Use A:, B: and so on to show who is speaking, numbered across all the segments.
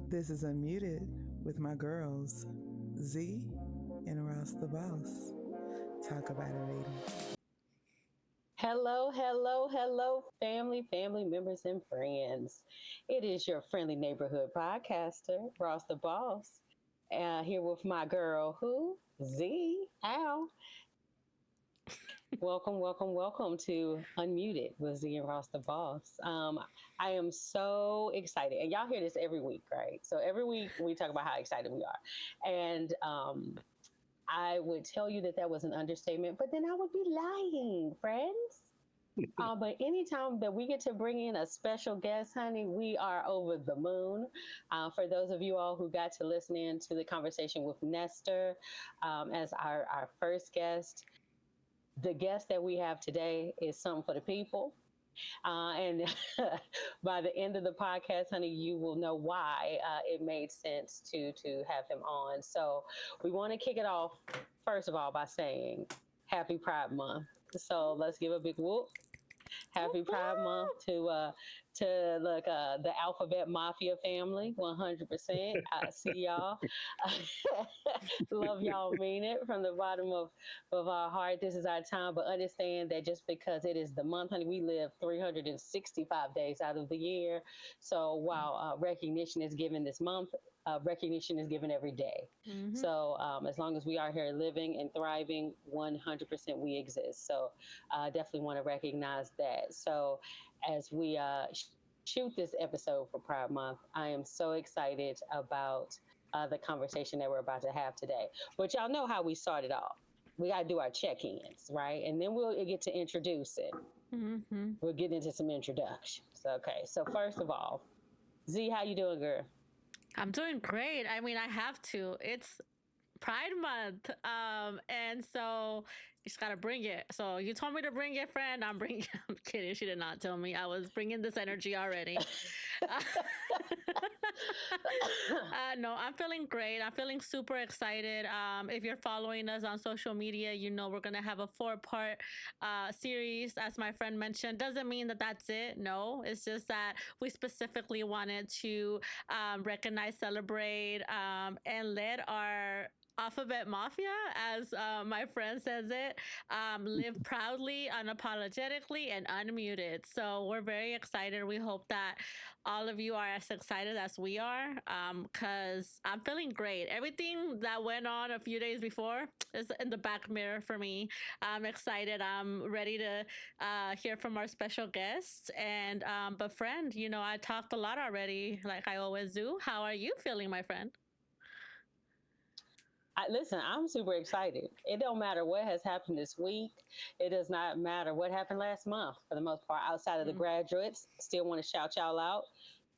A: This is Unmuted with my girls, Z and Ross the Boss. Talk about it, ladies.
B: Hello, hello, hello, family members, and friends. It is your friendly neighborhood podcaster, Ross the Boss, here with my girl, Z. Ow. Welcome to Unmuted with Z and Ross the Boss. I am so excited, and y'all hear this every week, right? So every week we talk about how excited we are, and I would tell you that was an understatement, but then I would be lying, friends. But anytime that we get to bring in a special guest, honey, we are over the moon. For those of you all who got to listen in to the conversation with Nestor as our first guest, the guest that we have today is something for the people. And by the end of the podcast, honey, you will know why it made sense to have him on. So we want to kick it off, first of all, by saying Happy Pride Month. So let's give a big whoop. Happy Pride Month to the Alphabet Mafia family, 100%. I see y'all. Love y'all, mean it from the bottom of our heart. This is our time, but understand that just because it is the month, honey, we live 365 days out of the year. So while recognition is given this month, recognition is given every day. Mm-hmm. So as long as we are here living and thriving, 100% we exist. So definitely want to recognize that. So as we shoot this episode for Pride Month, I am so excited about the conversation that we're about to have today. But y'all know how we started off. We got to do our check-ins, right? And then we'll get to introduce it. Mm-hmm. We'll get into some introductions. Okay, so first of all, Z, how you doing, girl?
C: I'm doing great. I mean, I have to. It's Pride Month. And so you just gotta bring it. So you told me to bring it, friend. I'm bringing it. I'm kidding. She did not tell me. I was bringing this energy already. No, I'm feeling great. I'm feeling super excited. If you're following us on social media, you know we're gonna have a 4-part series, as my friend mentioned. Doesn't mean that that's it. No, it's just that we specifically wanted to recognize, celebrate, and let our Alphabet Mafia, as my friend says it, live proudly, unapologetically, and unmuted. So we're very excited. We hope that all of you are as excited as we are, because I'm feeling great. Everything that went on a few days before is in the back mirror for me. I'm excited. I'm ready to hear from our special guests. And but friend, you know, I talked a lot already, like I always do. How are you feeling, my friend?
B: Listen, I'm super excited. It don't matter what has happened this week. It does not matter what happened last month, for the most part, outside of the graduates. Still want to shout y'all out.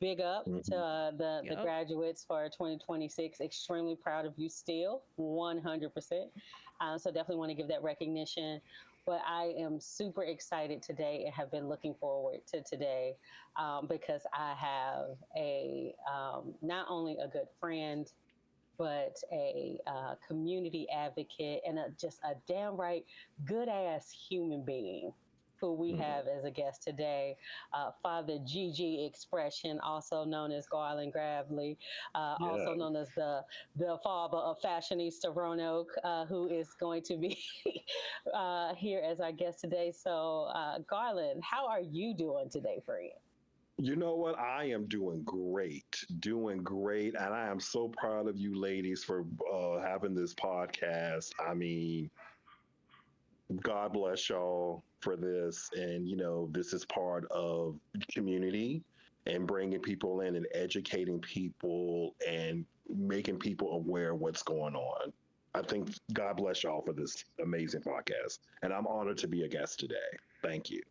B: Big up to the graduates for 2026. Extremely proud of you still, 100%. So definitely want to give that recognition. But I am super excited today and have been looking forward to today because I have not only a good friend, but a community advocate and just a downright good-ass human being who we have as a guest today, Father Gigi Expression, also known as Garland Gravely, also known as the father of Fashionista Roanoke, who is going to be here as our guest today. So, Garland, how are you doing today, friend?
D: You know what? I am doing great, and I am so proud of you ladies for having this podcast. I mean, God bless y'all for this, and you know, this is part of community and bringing people in and educating people and making people aware of what's going on. I think God bless y'all for this amazing podcast, and I'm honored to be a guest today. Thank you,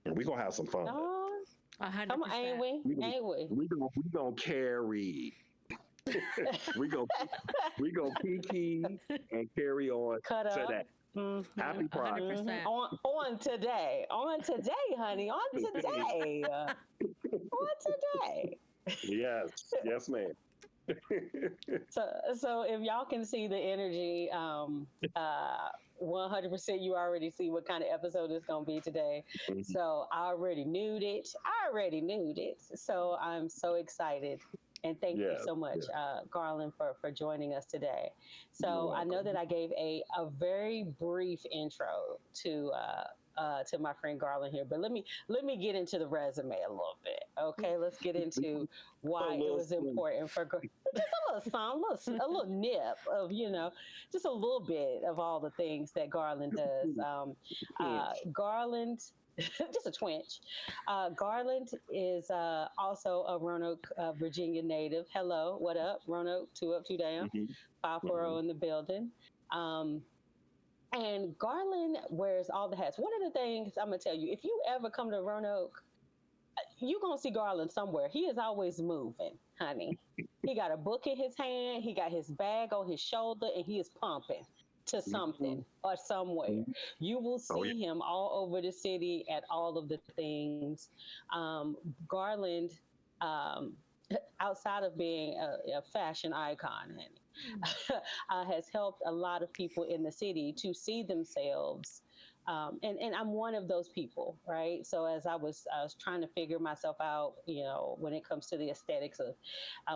D: and we're gonna have some fun.
B: Oh.
C: 100%.
B: Come on, ain't we?
D: We gonna carry. we go kiki and carry on
B: Cut up.
D: today. Mm-hmm. Happy Pride.
C: 100%.
B: On today, honey, on today, on today.
D: Yes, ma'am.
B: So if y'all can see the energy, 100%, you already see what kind of episode it's going to be today. So I already knew it. So I'm so excited And thank you
D: Yes.
B: so much, Garland, for joining us today.
D: You're
B: So I know
D: welcome.
B: that I gave a very brief intro to my friend Garland here, but let me get into the resume a little bit. Okay, let's get into
D: A
B: why it
D: little
B: was important for just a little song, a little nip of just a little bit of all the things that Garland does. Garland. Just a twinge. Garland is also a Roanoke, Virginia native. Hello, what up, Roanoke? Two up, two down.
D: Mhm.
B: 540 in the building. Um, and Garland wears all the hats. One of the things I'm gonna tell you, if you ever come to Roanoke, you gonna see Garland somewhere. He is always moving, honey. He got a book in his hand, he got his bag on his shoulder, and he is pumping to something
D: Mhm.
B: or somewhere.
D: Mhm.
B: You will
D: Oh yeah.
B: see him all over the city at all of the things. Garland, um, outside of being a fashion icon, has helped a lot of people in the city to see themselves. And I'm one of those people, right? So as I was trying to figure myself out, when it comes to the aesthetics of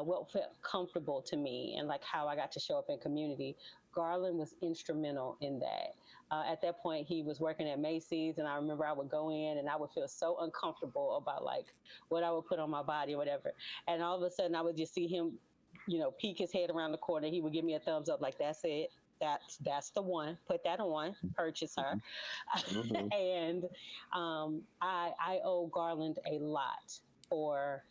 B: what felt comfortable to me and like how I got to show up in community, Garland was instrumental in that. At that point, he was working at Macy's, and I remember I would go in and I would feel so uncomfortable about like what I would put on my body or whatever. And all of a sudden, I would just see him, peek his head around the corner. He would give me a thumbs up, like, "That's it. That's the one. Put that on. Purchase her."
D: Mhm.
B: And I owe Garland a lot for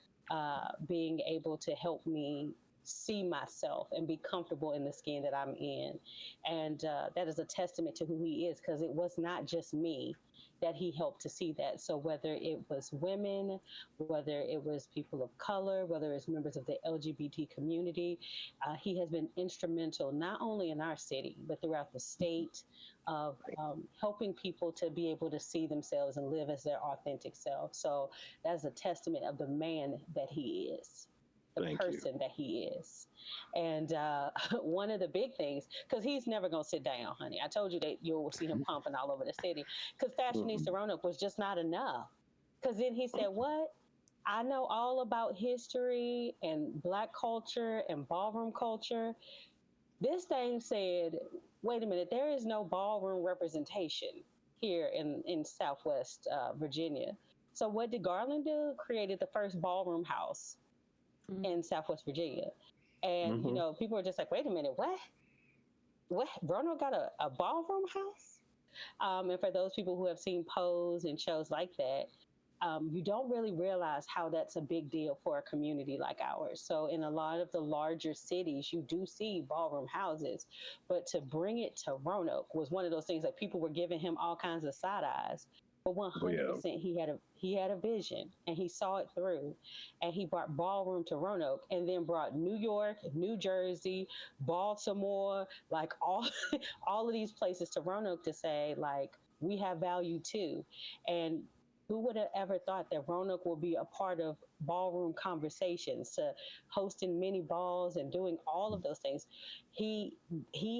B: being able to help me see myself and be comfortable in the skin that I'm in. And that is a testament to who he is, because it was not just me that he helped to see that. So whether it was women, whether it was people of color, whether it's members of the LGBT community, he has been instrumental not only in our city, but throughout the state of helping people to be able to see themselves and live as their authentic self. So that's a testament of the man that he is, the
D: Thank you.
B: person that he is. And one of the big things, because he's never going to sit down, honey. I told you that you'll see him pumping all over the city, because
D: Mhm.
B: Fashionista Roanoke was just not enough. Because then he said, "What? I know all about history and Black culture and ballroom culture." This thing said, "Wait a minute, there is no ballroom representation here in Southwest Virginia." So what did Garland do? Created the first ballroom house in Southwest Virginia. And,
D: Mhm.
B: people are just like, "Wait a minute, what? What? Bruno got a ballroom house?" And for those people who have seen Pose and shows like that, you don't really realize how that's a big deal for a community like ours. So, in a lot of the larger cities, you do see ballroom houses, but to bring it to Roanoke was one of those things that people were giving him all kinds of side eyes. But
D: Oh yeah.
B: 100%, he had a vision, and he saw it through, and he brought ballroom to Roanoke, and then brought New York, New Jersey, Baltimore, like all all of these places to Roanoke to say, like, we have value too. And who would have ever thought that Roanoke will be a part of ballroom conversations, to hosting mini balls and doing all of those things? He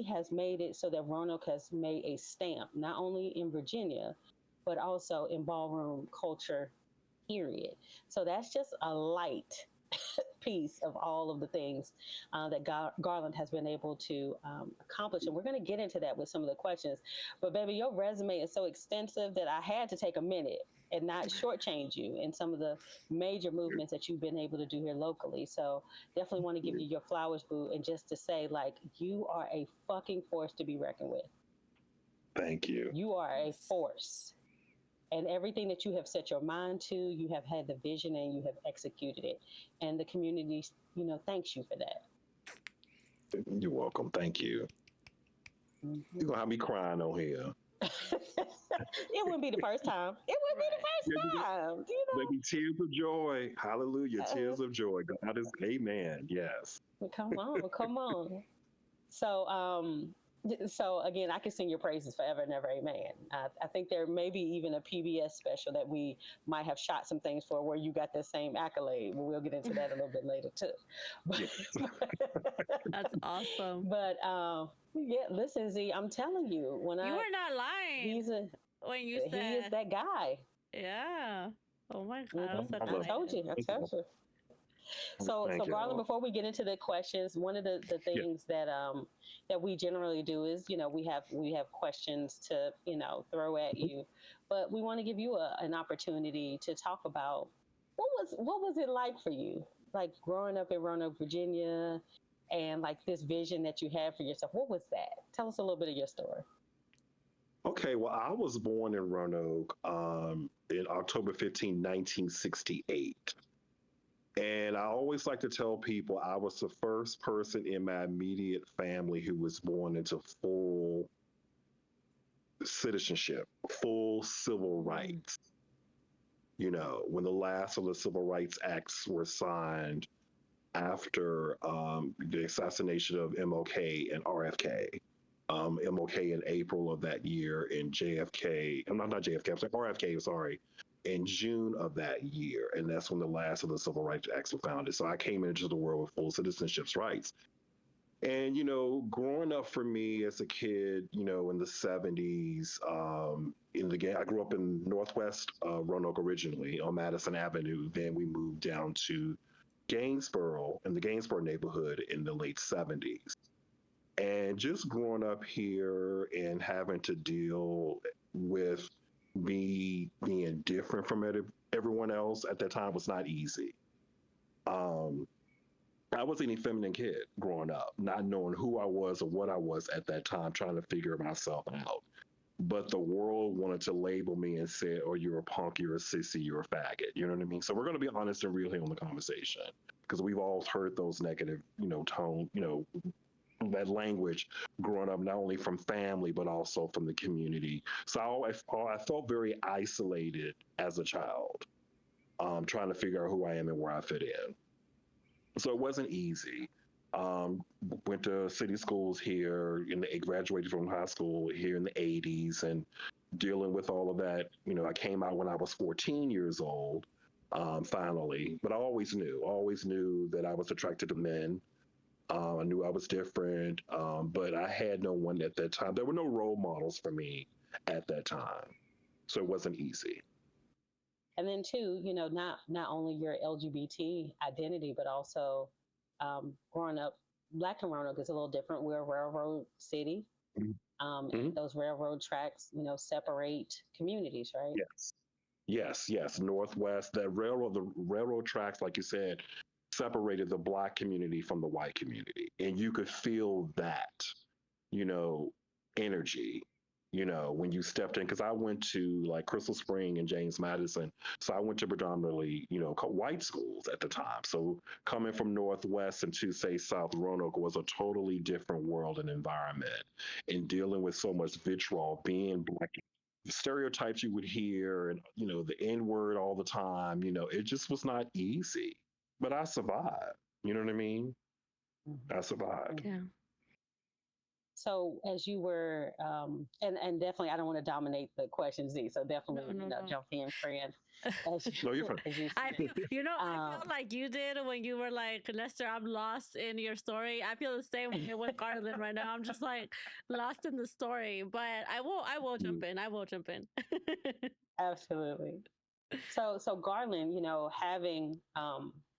B: has made it so that Roanoke has made a stamp, not only in Virginia, but also in ballroom culture, period. So that's just a light piece of all of the things that Garland has been able to accomplish. And we're going to get into that with some of the questions. But, baby, your resume is so extensive that I had to take a minute and not shortchange you in some of the major movements that you've been able to do here locally. So definitely want to give you your flowers, boo, and just to say, like, you are a fucking force to be reckoned with.
D: Thank you.
B: You are a force. And everything that you have set your mind to, you have had the vision and you have executed it. And the community, thanks you for that.
D: You're welcome. Thank you. You're gonna have me crying on here.
B: It wouldn't be the first time. It wouldn't be the first time.
D: Maybe tears of joy. Hallelujah. Tears of joy. God is amen. Yes.
B: Come on, come on. So, so again, I can sing your praises forever and ever, amen. I think there may be even a PBS special that we might have shot some things for where you got the same accolade. We'll get into that a little bit later too. But,
C: That's awesome.
B: But yeah, listen, Z, I'm telling you,
C: You were not lying when you said
B: he is that guy.
C: Yeah. Oh my God,
B: I told you. So
D: Thank
B: Garland,
D: you.
B: before we get into the questions, one of the
D: Yeah.
B: things that we generally do is, we have questions to, throw at you, but we want to give you an opportunity to talk about what was it like for you, like growing up in Roanoke, Virginia, and like this vision that you had for yourself. What was that? Tell us a little bit of your story.
D: Okay, well, I was born in Roanoke in October 15, 1968. And I always like to tell people I was the first person in my immediate family who was born into full citizenship, full civil rights. When the last of the Civil Rights Acts were signed after the assassination of MLK and RFK. MLK in April of that year, and JFK, I'm not JFK, I'm sorry, RFK, sorry, in June of that year. And that's when the last of the Civil Rights Acts were founded. So I came into the world with full citizenship rights. And, growing up for me as a kid, in the 70s, I grew up in Northwest Roanoke originally on Madison Avenue. Then we moved down to Gainsboro, in the Gainsboro neighborhood in the late 70s. And just growing up here and having to deal with me being different from everyone else at that time was not easy. Um, I was an effeminate kid growing up, not knowing who I was or what I was at that time, trying to figure myself out. But the world wanted to label me and say, "Oh, you're a punk, you're a sissy, you're a faggot." You know what I mean? So we're going to be honest and real here on the conversation, because we've all heard those negative, tone, that language growing up, not only from family but also from the community. So I felt very isolated as a child, trying to figure out who I am and where I fit in. So it wasn't easy. Um, Went to city schools here, graduated from high school here in the 80s, and dealing with all of that. I came out when I was 14 years old, finally. But I always knew that I was attracted to men. I knew I was different, but I had no one at that time. There were no role models for me at that time. So it wasn't easy.
B: And then too, not only your LGBT identity, but also growing up, Black and Roanoke is a little different. We're a railroad city.
D: Mm-hmm.
B: Those railroad tracks, separate communities, right?
D: Yes. Northwest, the railroad tracks, like you said, separated the Black community from the white community. And you could feel that, you know, energy, when you stepped in. Because I went to like Crystal Spring and James Madison. So I went to predominantly, white schools at the time. So coming from Northwest into, say, South Roanoke was a totally different world and environment. And dealing with so much vitriol, being Black, the stereotypes you would hear, and the N word all the time, it just was not easy. But I survived. You know what I mean?
B: Mm-hmm.
D: I survived.
C: Yeah.
B: So as you were, and definitely, I don't want to dominate the question, Z. So definitely,
C: No.
B: jump in, friend.
D: No, you're fine.
B: As you
C: I
B: see.
C: feel, I feel like you did when you were like, Lester, I'm lost in your story. I feel the same way with Garland right now. I'm just like lost in the story, but I will jump in. I will jump in.
B: Absolutely. So Garland, having,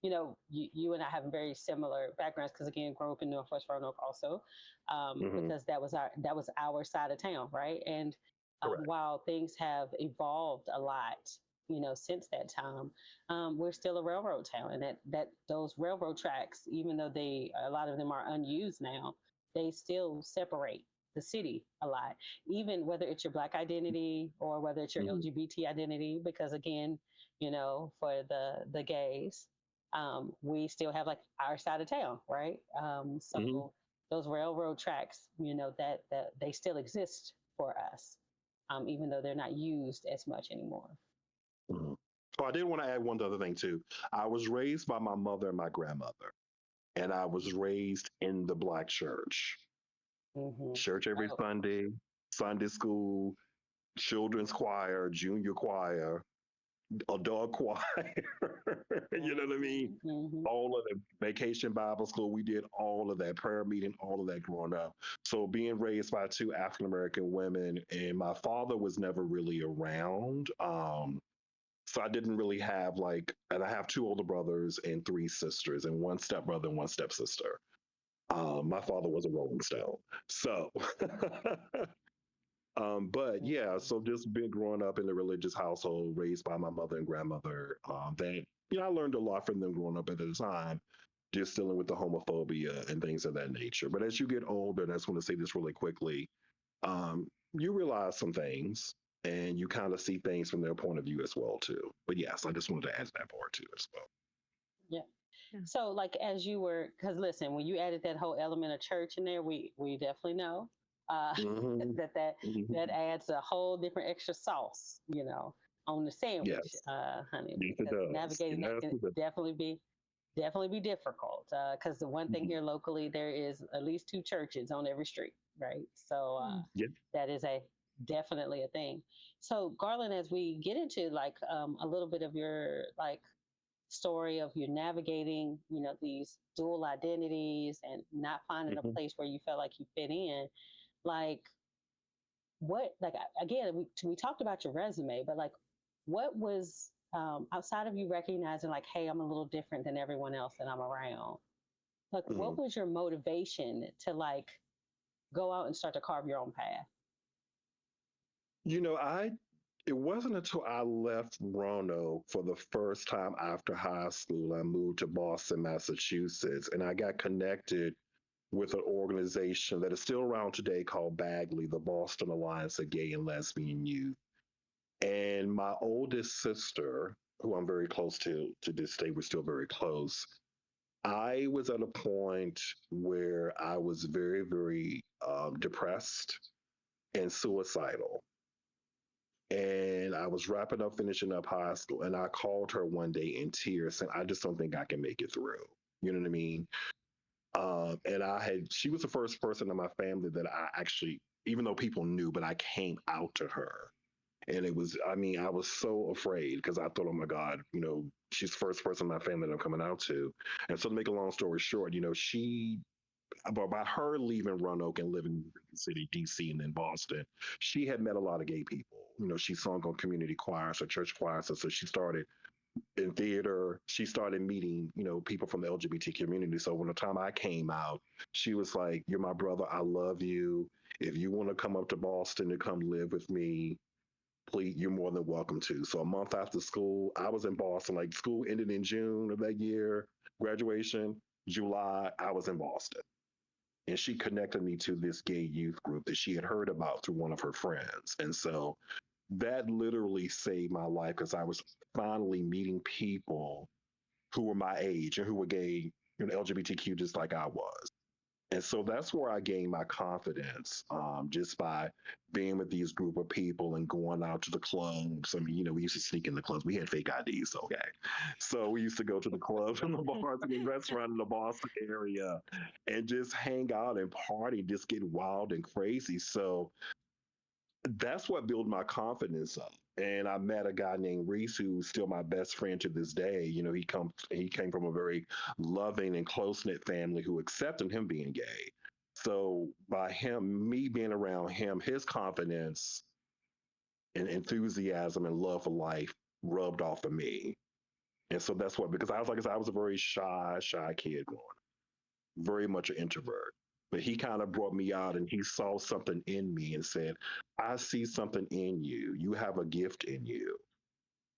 B: you and I have very similar backgrounds because again, grew up in Northwest Roanoke also, because that was our side of town, right? And while things have evolved a lot, since that time, we're still a railroad town, and that those railroad tracks, even though a lot of them are unused now, they still separate the city a lot, even whether it's your Black identity or whether it's your LGBT identity, because again, for the gays, we still have like our side of town, right? So those railroad tracks, that they still exist for us, even though they're not used as much anymore.
D: Mm-hmm. Oh, I did want to add one other thing too. I was raised by my mother and my grandmother, and I was raised in the Black church. Church every Sunday, Sunday school, children's choir, junior choir, adult choir. You know what I mean? All of the vacation Bible school, we did all of that, prayer meeting, all of that growing up. So being raised by two African American women, and my father was never really around. So I didn't really have like, and I have two older brothers and three sisters, and one stepbrother and one stepsister. My father was a Rolling Stone. So, but yeah, so just been growing up in a religious household, raised by my mother and grandmother. That I learned a lot from them growing up at the time, just dealing with the homophobia and things of that nature. But as you get older, and I just want to say this really quickly, you realize some things, and you kind of see things from their point of view as well too. But yes, I just wanted to add that part too as well.
B: Yeah.
C: Yeah.
B: So, like, as you were, because listen, when you added that whole element of church in there, we definitely know uh,
D: Mm-hmm.
B: that
D: Mm-hmm.
B: adds a whole different extra sauce, on the sandwich,
D: Yes,
B: honey.
D: yes, it
B: Because
D: does.
B: navigating that
D: Yes,
B: can
D: it does.
B: definitely be difficult. Because the one thing
D: Mhm.
B: here locally, there is at least two churches on every street, right? So
C: Mm.
D: Yeah.
B: that is a definitely a thing. So Garland, as we get into like a little bit of your like story of you navigating, these dual identities and not finding a
D: Mhm.
B: place where you felt like you fit in. Like what, like again, we talked about your resume, but like what was outside of you recognizing like, hey, I'm a little different than everyone else that I'm around. Like, what
D: Mhm.
B: was your motivation to like go out and start to carve your own path?
D: I it wasn't until I left Roanoke for the first time after high school, I moved to Boston, Massachusetts, and I got connected with an organization that is still around today called Bagley, the Boston Alliance of Gay and Lesbian Youth. And my oldest sister, who I'm very close to this day, we're still very close. I was at a point where I was very, very depressed and suicidal. And I was wrapping up, finishing up high school, and I called her one day in tears, saying, "I just don't think I can make it through." You know what I mean? And she was the first person in my family that I actually, even though people knew, but I came out to her. And it was, I mean, I was so afraid because I thought, oh my God, she's the first person in my family that I'm coming out to. And so to make a long story short, about her leaving Roanoke and living in the city, DC, and then Boston, she had met a lot of gay people. She sung on community choirs or church choirs. So she started in theater. She started meeting, people from the LGBT community. So when the time I came out, she was like, "You're my brother. I love you. If you want to come up to Boston to come live with me, please, you're more than welcome to." So a month after school, I was in Boston. Like school ended in June of that year, graduation, July, I was in Boston. And she connected me to this gay youth group that she had heard about through one of her friends. And so that literally saved my life because I was finally meeting people who were my age and who were gay, LGBTQ, just like I was. And so that's where I gained my confidence, just by being with these group of people and going out to the clubs. I mean, we used to sneak in the clubs. We had fake IDs, okay. So we used to go to the clubs and the bars and the restaurant in the Boston area and just hang out and party, just get wild and crazy. So that's what built my confidence up. And I met a guy named Reese, who's still my best friend to this day. He came from a very loving and close knit family who accepted him being gay. So by me being around him, his confidence and enthusiasm and love for life rubbed off of me. And so that's what, because I was like I said, I was a very shy kid growing up, very much an introvert. But he kind of brought me out and he saw something in me and said, "I see something in you. You have a gift in you."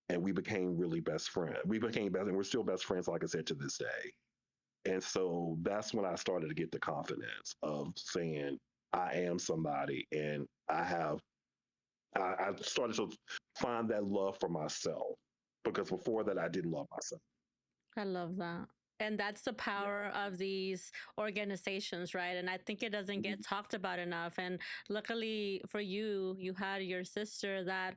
D: And we became really best friends. We became best, and we're still best friends, like I said, to this day. And so that's when I started to get the confidence of saying, I am somebody. And I started to find that love for myself because before that, I didn't love myself.
C: I love that. And that's the power of these organizations, right? And I think it doesn't get talked about enough. And luckily for you, you had your sister that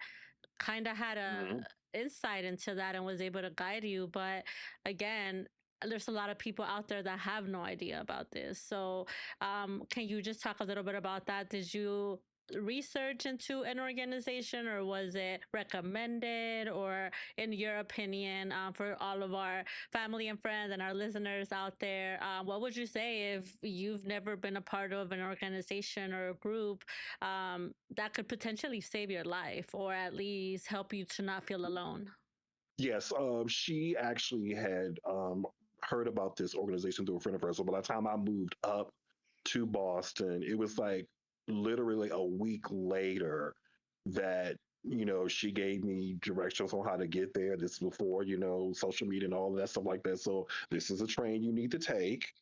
C: kind of had a
D: Mm-hmm.
C: insight into that and was able to guide you. But again, there's a lot of people out there that have no idea about this. So can you just talk a little bit about that? Did you research into an organization, or was it recommended, or in your opinion, for all of our family and friends and our listeners out there, what would you say if you've never been a part of an organization or a group that could potentially save your life or at least help you to not feel alone?
D: Yes, she actually had heard about this organization through a friend of hers. So by the time I moved up to Boston, it was like literally a week later that she gave me directions on how to get there. This is before social media and all of that stuff like that. So this is a train you need to take.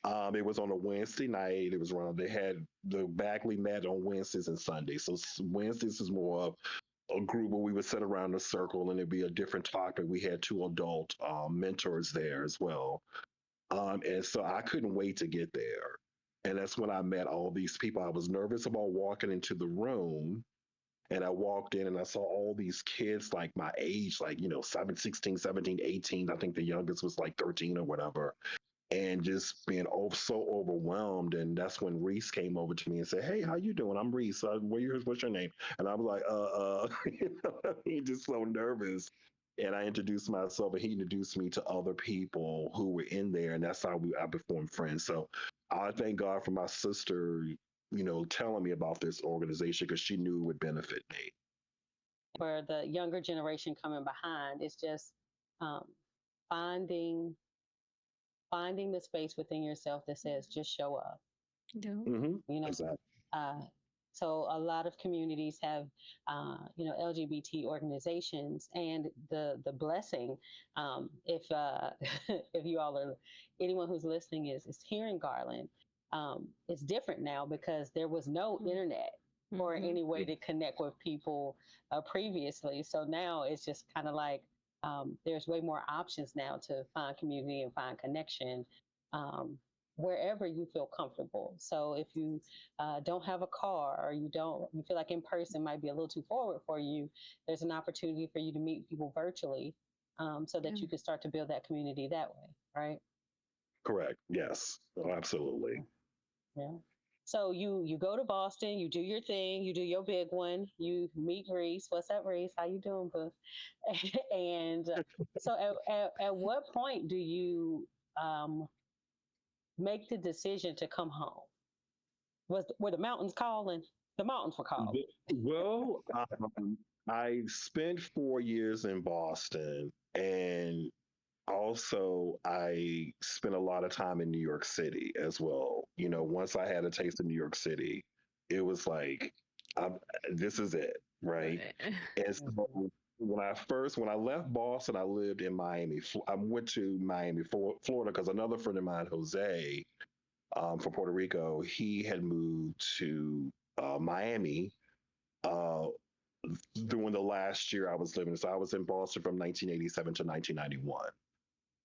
D: It was on a Wednesday night. It was around. They had the Bagley met on Wednesdays and Sundays. So Wednesdays is more of a group where we would sit around a circle and it'd be a different topic. We had two adult mentors there as well. And so I couldn't wait to get there. And that's when I met all these people. I was nervous about walking into the room. And I walked in and I saw all these kids like my age, like, 16, 17, 18. I think the youngest was like 13 or whatever, and just being so overwhelmed. And that's when Reese came over to me and said, "Hey, how you doing? I'm Reese. What's your name?" And I was like, he just so nervous. And I introduced myself, and he introduced me to other people who were in there, and that's how I became friends. So I thank God for my sister, telling me about this organization because she knew it would benefit me.
B: For the younger generation coming behind, it's just um, finding finding the space within yourself that says just show up.
C: Yeah.
D: Mm-hmm.
B: You know,
D: Exactly.
B: uh, so a lot of communities have LGBT organizations, and the blessing, if if you all are, anyone who's listening is here in Garland, it's different now because there was no internet or
C: Mm-hmm.
B: any way to connect with people previously. So now it's just kind of like there's way more options now to find community and find connection. Wherever you feel comfortable. So if you don't have a car, or you feel like in person might be a little too forward for you, there's an opportunity for you to meet people virtually, so that
C: Yeah.
B: you can start to build that community that way, right?
D: Correct. Yes. Oh, absolutely.
B: Yeah. So you go to Boston, you do your thing, you do your big one, you meet Reese. What's up, Reese? How you doing, boo? And so at what point do you um, make the decision to come home? Were the mountains calling? The mountains were calling.
D: Well, I spent 4 years in Boston, and also I spent a lot of time in New York City as well. Once I had a taste of New York City, it was like, I'm, this is it, right?
C: Right.
D: And so
B: Mhm.
D: when I left Boston, I lived in Miami. I went to Miami, Florida, because another friend of mine, Jose, from Puerto Rico, he had moved to Miami uh, during the last year I was living. So I was in Boston from 1987 to 1991.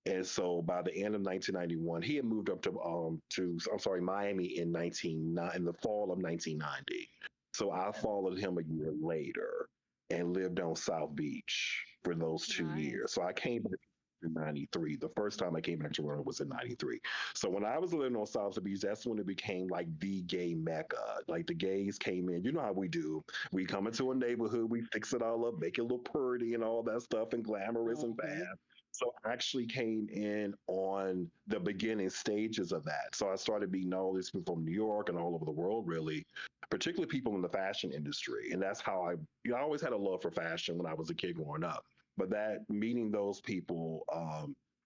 D: And so by the end of 1991, he had moved up to I'm sorry, Miami in the fall of 1990. So I followed him a year later and lived on South Beach for those 2 years.
C: Nice.
D: So I came back in 93. The first time I came back to Toronto was in 93. So when I was living on South Beach, that's when it became like the gay mecca. Like the gays came in. You know how we do. We come into a neighborhood, we fix it all up, make it look pretty and all that stuff and glamorous and
B: Mhm.
D: fast. So I actually came in on the beginning stages of that. So I started meeting all these people from New York and all over the world, really, particularly people in the fashion industry. And that's how I always had a love for fashion when I was a kid growing up. But that meeting those people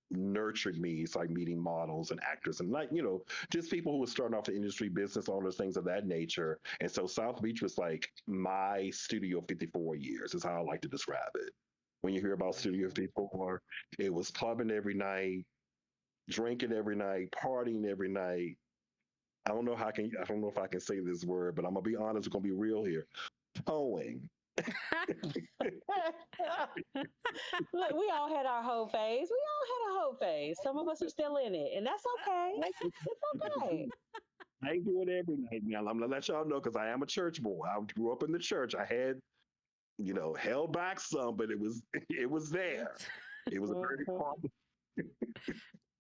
D: nurtured me. It's like meeting models and actors and like, just people who were starting off the industry, business owners, things of that nature. And so South Beach was like my Studio 54 years, is how I like to describe it. When you hear about Studio
B: Mhm.
D: 54, it was clubbing every night, drinking every night, partying every night. I don't know if I can say this word, but I'm gonna be honest, I'm gonna be real here. Towing.
B: Look, we all had our hoe phase. We all had a hoe phase. Some of us are still in it, and that's okay. It's okay.
D: I ain't doing it every night now. I'm gonna let y'all know because I am a church boy. I grew up in the church. I had, held back some, but it was it was there. It was a very
B: Mhm.
D: hard.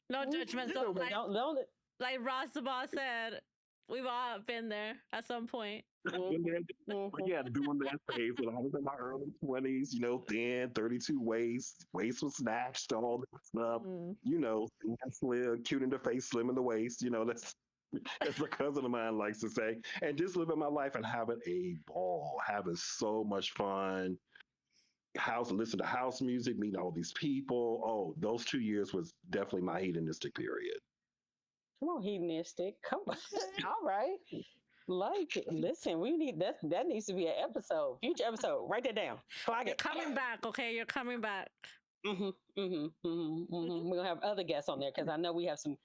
C: No judgment. So
B: But don't.
C: like Ross the boss said, we've all been there at some point.
D: Been
B: Mhm.
D: there, but
B: Mhm.
D: yeah, doing that phase when I was in my early 20s, thin, 32 waist was snatched, all that stuff,
C: Mm.
D: slim, cute in the face, slim in the waist, that's as a cousin of mine likes to say, and just living my life and having a ball, having so much fun. listen to house music, meeting all these people. Oh, those 2 years was definitely my hedonistic period.
B: Come on, hedonistic. Come on. All right. Like, listen, we need that. That needs to be an episode, future episode. Write that down. Clock
C: You're
B: it.
C: coming back, okay? You're coming back.
B: We're gonna have other guests on there because I know we have some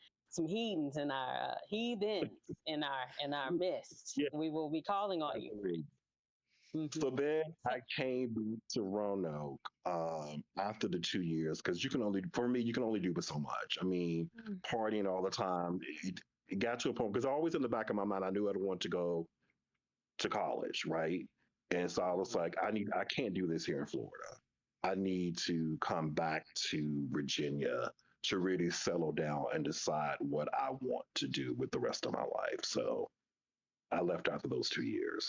B: heathens in our midst.
D: Yeah.
B: We will be calling on you.
D: So then
B: So,
D: I came back to Roanoke after the 2 years because for me, you can only do but so much. I mean,
C: Mm.
D: partying all the time. It got to a point because always in the back of my mind, I knew I'd want to go to college, right? And so I was like, I can't do this here in Florida. I need to come back to Virginia to really settle down and decide what I want to do with the rest of my life. So I left after those 2 years.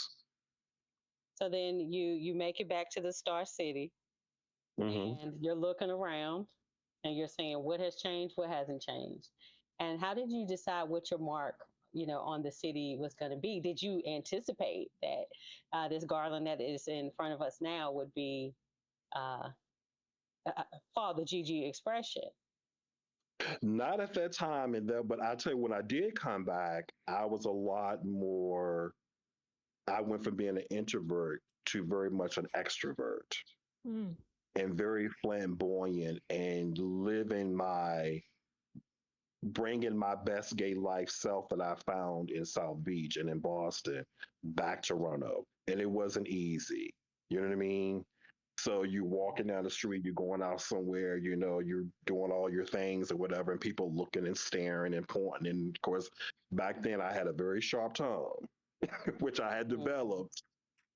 B: so then you make it back to the Star City
D: Hmm.
B: and you're looking around and you're saying what has changed, what hasn't changed, and how did you decide what your mark, on the city was going to be? Did you anticipate that this Garland that is in front of us now would be uh, Father Gigi expression?
D: Not at that time, but I tell you, when I did come back, I was a lot more. I went from being an introvert to very much an extrovert
C: Mm.
D: and very flamboyant and bringing my best gay life self that I found in South Beach and in Boston back to Roanoke. And it wasn't easy. You know what I mean? So you walking down the street, you're going out somewhere, you're doing all your things or whatever, and people looking and staring and pointing. And of course, back then I had a very sharp tongue, which I had
B: Mm-hmm.
D: developed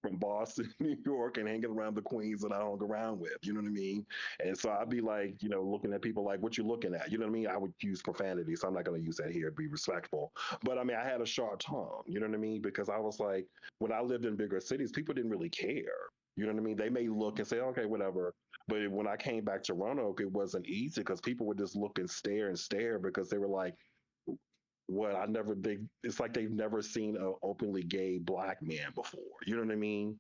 D: from Boston, New York, and hanging around the queens that I hung around with. You know what I mean? And so I'd be like, looking at people like, "What you looking at?" You know what I mean? I would use profanity, so I'm not going to use that here. Be respectful, but I mean, I had a sharp tongue. You know what I mean? Because I was like, when I lived in bigger cities, people didn't really care. You know what I mean? They may look and say, "Okay, whatever." But when I came back to Roanoke, it wasn't easy because people would just look and stare because they were like, what I never they it's like they've never seen an openly gay black man before. You know what I mean?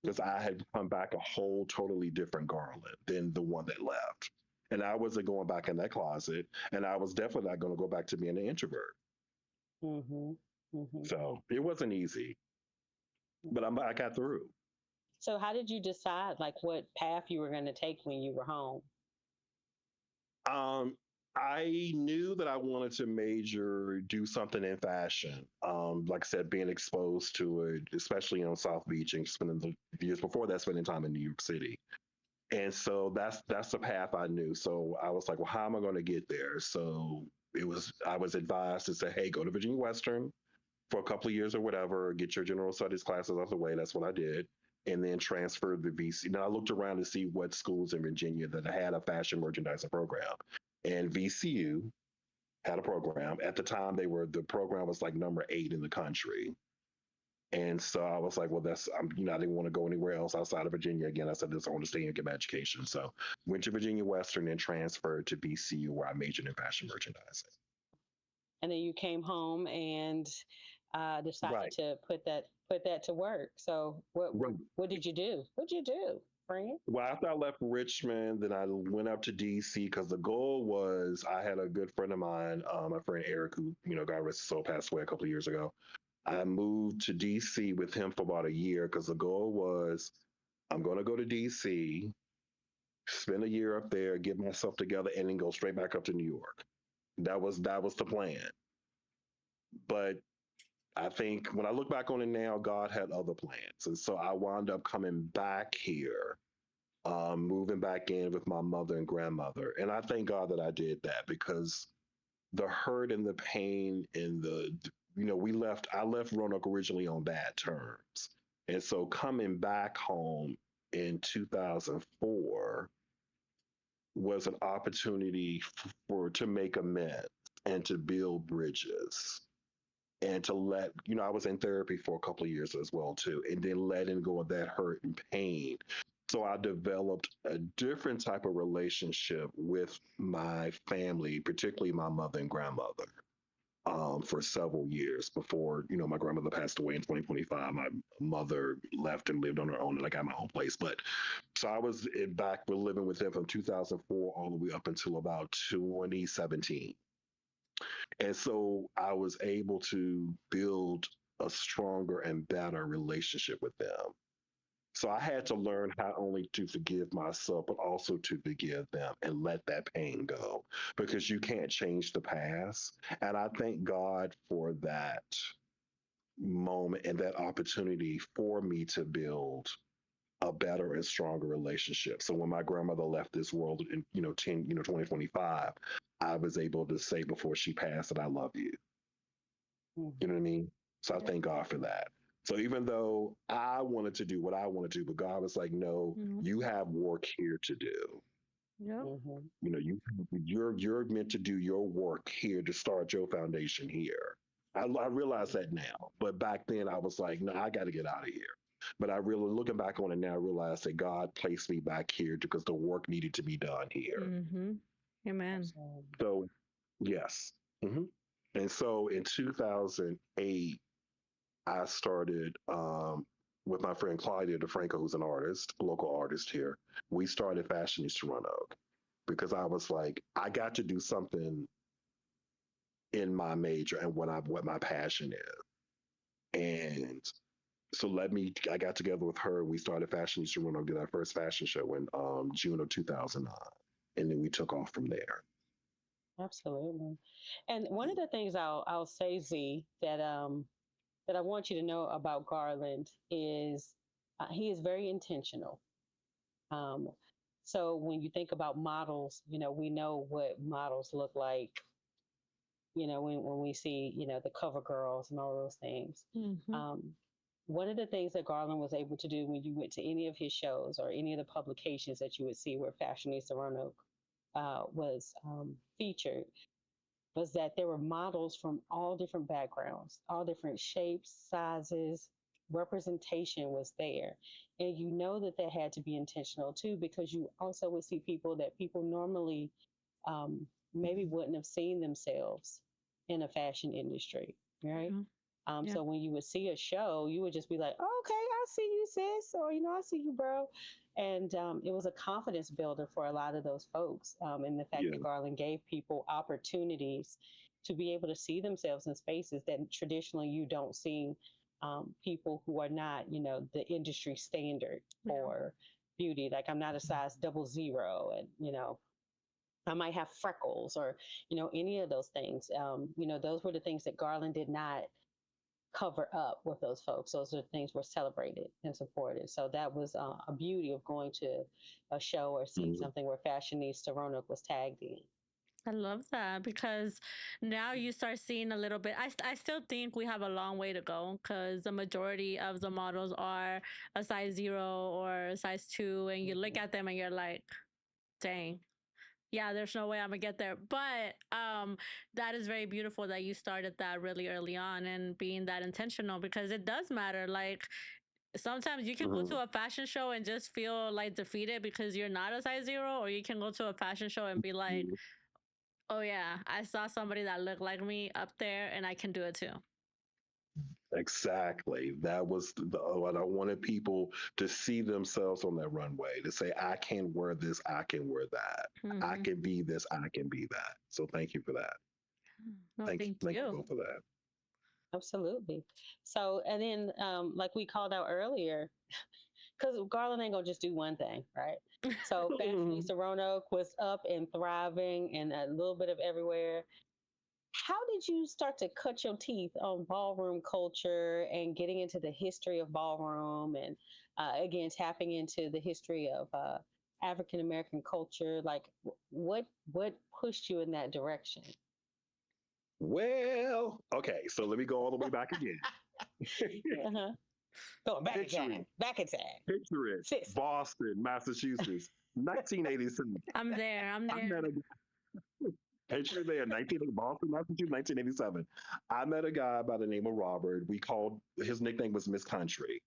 D: Because I had come back a whole totally different Garland than the one that left. And I wasn't going back in that closet. And I was definitely not going to go back to being an introvert.
B: Mm-hmm. Mm-hmm.
D: So it wasn't easy, but I got through.
B: So how did you decide like what path you were going to take when you were home?
D: Um, I knew that I wanted to do something in fashion. Like I said, being exposed to it, especially on South Beach and spending the years before that, spending time in New York City. And so that's the path I knew. So I was like, well, how am I going to get there? So I was advised to say, hey, go to Virginia Western for a couple of years or whatever, get your general studies classes out of the way. That's what I did. And then transferred the VC. Now I looked around to see what schools in Virginia that had a fashion merchandising program. And VCU had a program. At the time, the program was like number 8 in the country. And so I was like, well, I didn't want to go anywhere else outside of Virginia again. I said, I want to stay and get my education. So went to Virginia Western and transferred to VCU where I majored in fashion merchandising.
B: And then you came home and decided
D: Right.
B: to put that to work. So what did you do? What did you do, friend?
D: Well, after I left Richmond, then I went up to DC because the goal was I had a good friend of mine, my friend Eric, who, God rest his soul, passed away a couple of years ago. I moved to DC with him for about a year because the goal was I'm going to go to DC, spend a year up there, get myself together, and then go straight back up to New York. That was the plan. But I think when I look back on it now, God had other plans, and so I wound up coming back here, moving back in with my mother and grandmother, and I thank God that I did that because the hurt and the pain and I left Roanoke originally on bad terms, and so coming back home in 2004 was an opportunity to make amends and to build bridges and to I was in therapy for a couple of years as well too, and then letting go of that hurt and pain. So I developed a different type of relationship with my family, particularly my mother and grandmother. for several years before, my grandmother passed away in 2025. My mother left and lived on her own, and I got my own place. But so I was back, we're living with him from 2004 all the way up until about 2017. And so I was able to build a stronger and better relationship with them. So I had to learn not only to forgive myself, but also to forgive them and let that pain go, because you can't change the past. And I thank God for that moment and that opportunity for me to build a better and stronger relationship. So when my grandmother left this world in, 2025, I was able to say before she passed that I love you. You know what I mean? So I thank God for that. So even though I wanted to do what I want to do, but God was like, no, you have work here to do.
C: Yep.
D: You're meant to do your work here to start your foundation here. I realize that now, but back then I was like, no, I got to get out of here. But I really, looking back on it now, I realize that God placed me back here because the work needed to be done here.
C: Amen.
D: So, yes. And so in 2008, I started with my friend Claudia DeFranco, who's an artist, a local artist here. We started Fashionista Roanoke because I was like, I got to do something in my major and what my passion is. And so I got together with her. We started Fashionista Roanoke, did our first fashion show in June of 2009. And then we took off from there.
B: Absolutely. And one of the things I'll say, Z, that that I want you to know about Garland is he is very intentional. Um, so when you think about models, we know what models look like. When we see, the cover girls and all those things. One of the things that Garland was able to do when you went to any of his shows or any of the publications that you would see where Fashionista Roanoke was featured was that there were models from all different backgrounds, all different shapes, sizes, representation was there. And you know that had to be intentional too, because you also would see people that people normally maybe wouldn't have seen themselves in a fashion industry, right? So when you would see a show, you would just be like, oh, okay, I see you, sis, or, I see you, bro. And it was a confidence builder for a lot of those folks. And the fact that Garland gave people opportunities to be able to see themselves in spaces that traditionally you don't see people who are not, the industry standard for beauty. Like I'm not a size 00 and, I might have freckles or, any of those things. Those were the things that Garland did not cover up with those folks. Those are things were celebrated and supported. So that was a beauty of going to a show or seeing something where Fashionista Roanoke was tagged in.
C: I love that because now you start seeing a little bit. I still think we have a long way to go because the majority of the models are a size 0 or a size 2, and you look at them and you're like, dang. Yeah, there's no way I'm gonna get there. But that is very beautiful that you started that really early on and being that intentional, because it does matter. Like sometimes you can go to a fashion show and just feel like defeated because you're not a size 0, or you can go to a fashion show and be like, oh yeah, I saw somebody that looked like me up there and I can do it too.
D: Exactly. That was what I wanted people to see themselves on that runway, to say, I can wear this, I can wear that. I can be this, I can be that. So thank you for that.
C: No,
D: thank you both for that.
B: Absolutely. So, and then like we called out earlier, because Garland ain't gonna just do one thing, right? So Fashionista Roanoke was up and thriving and a little bit of everywhere. How did you start to cut your teeth on ballroom culture and getting into the history of ballroom and again tapping into the history of African American culture? Like, what pushed you in that direction?
D: Well, okay, so let me go all the way back again.
B: Going back in time.
D: Picture it. Sis. Boston, Massachusetts, 1987.
C: I'm there.
D: Picture there, Boston, Massachusetts, 1987. I met a guy by the name of Robert. His nickname was Miss Country.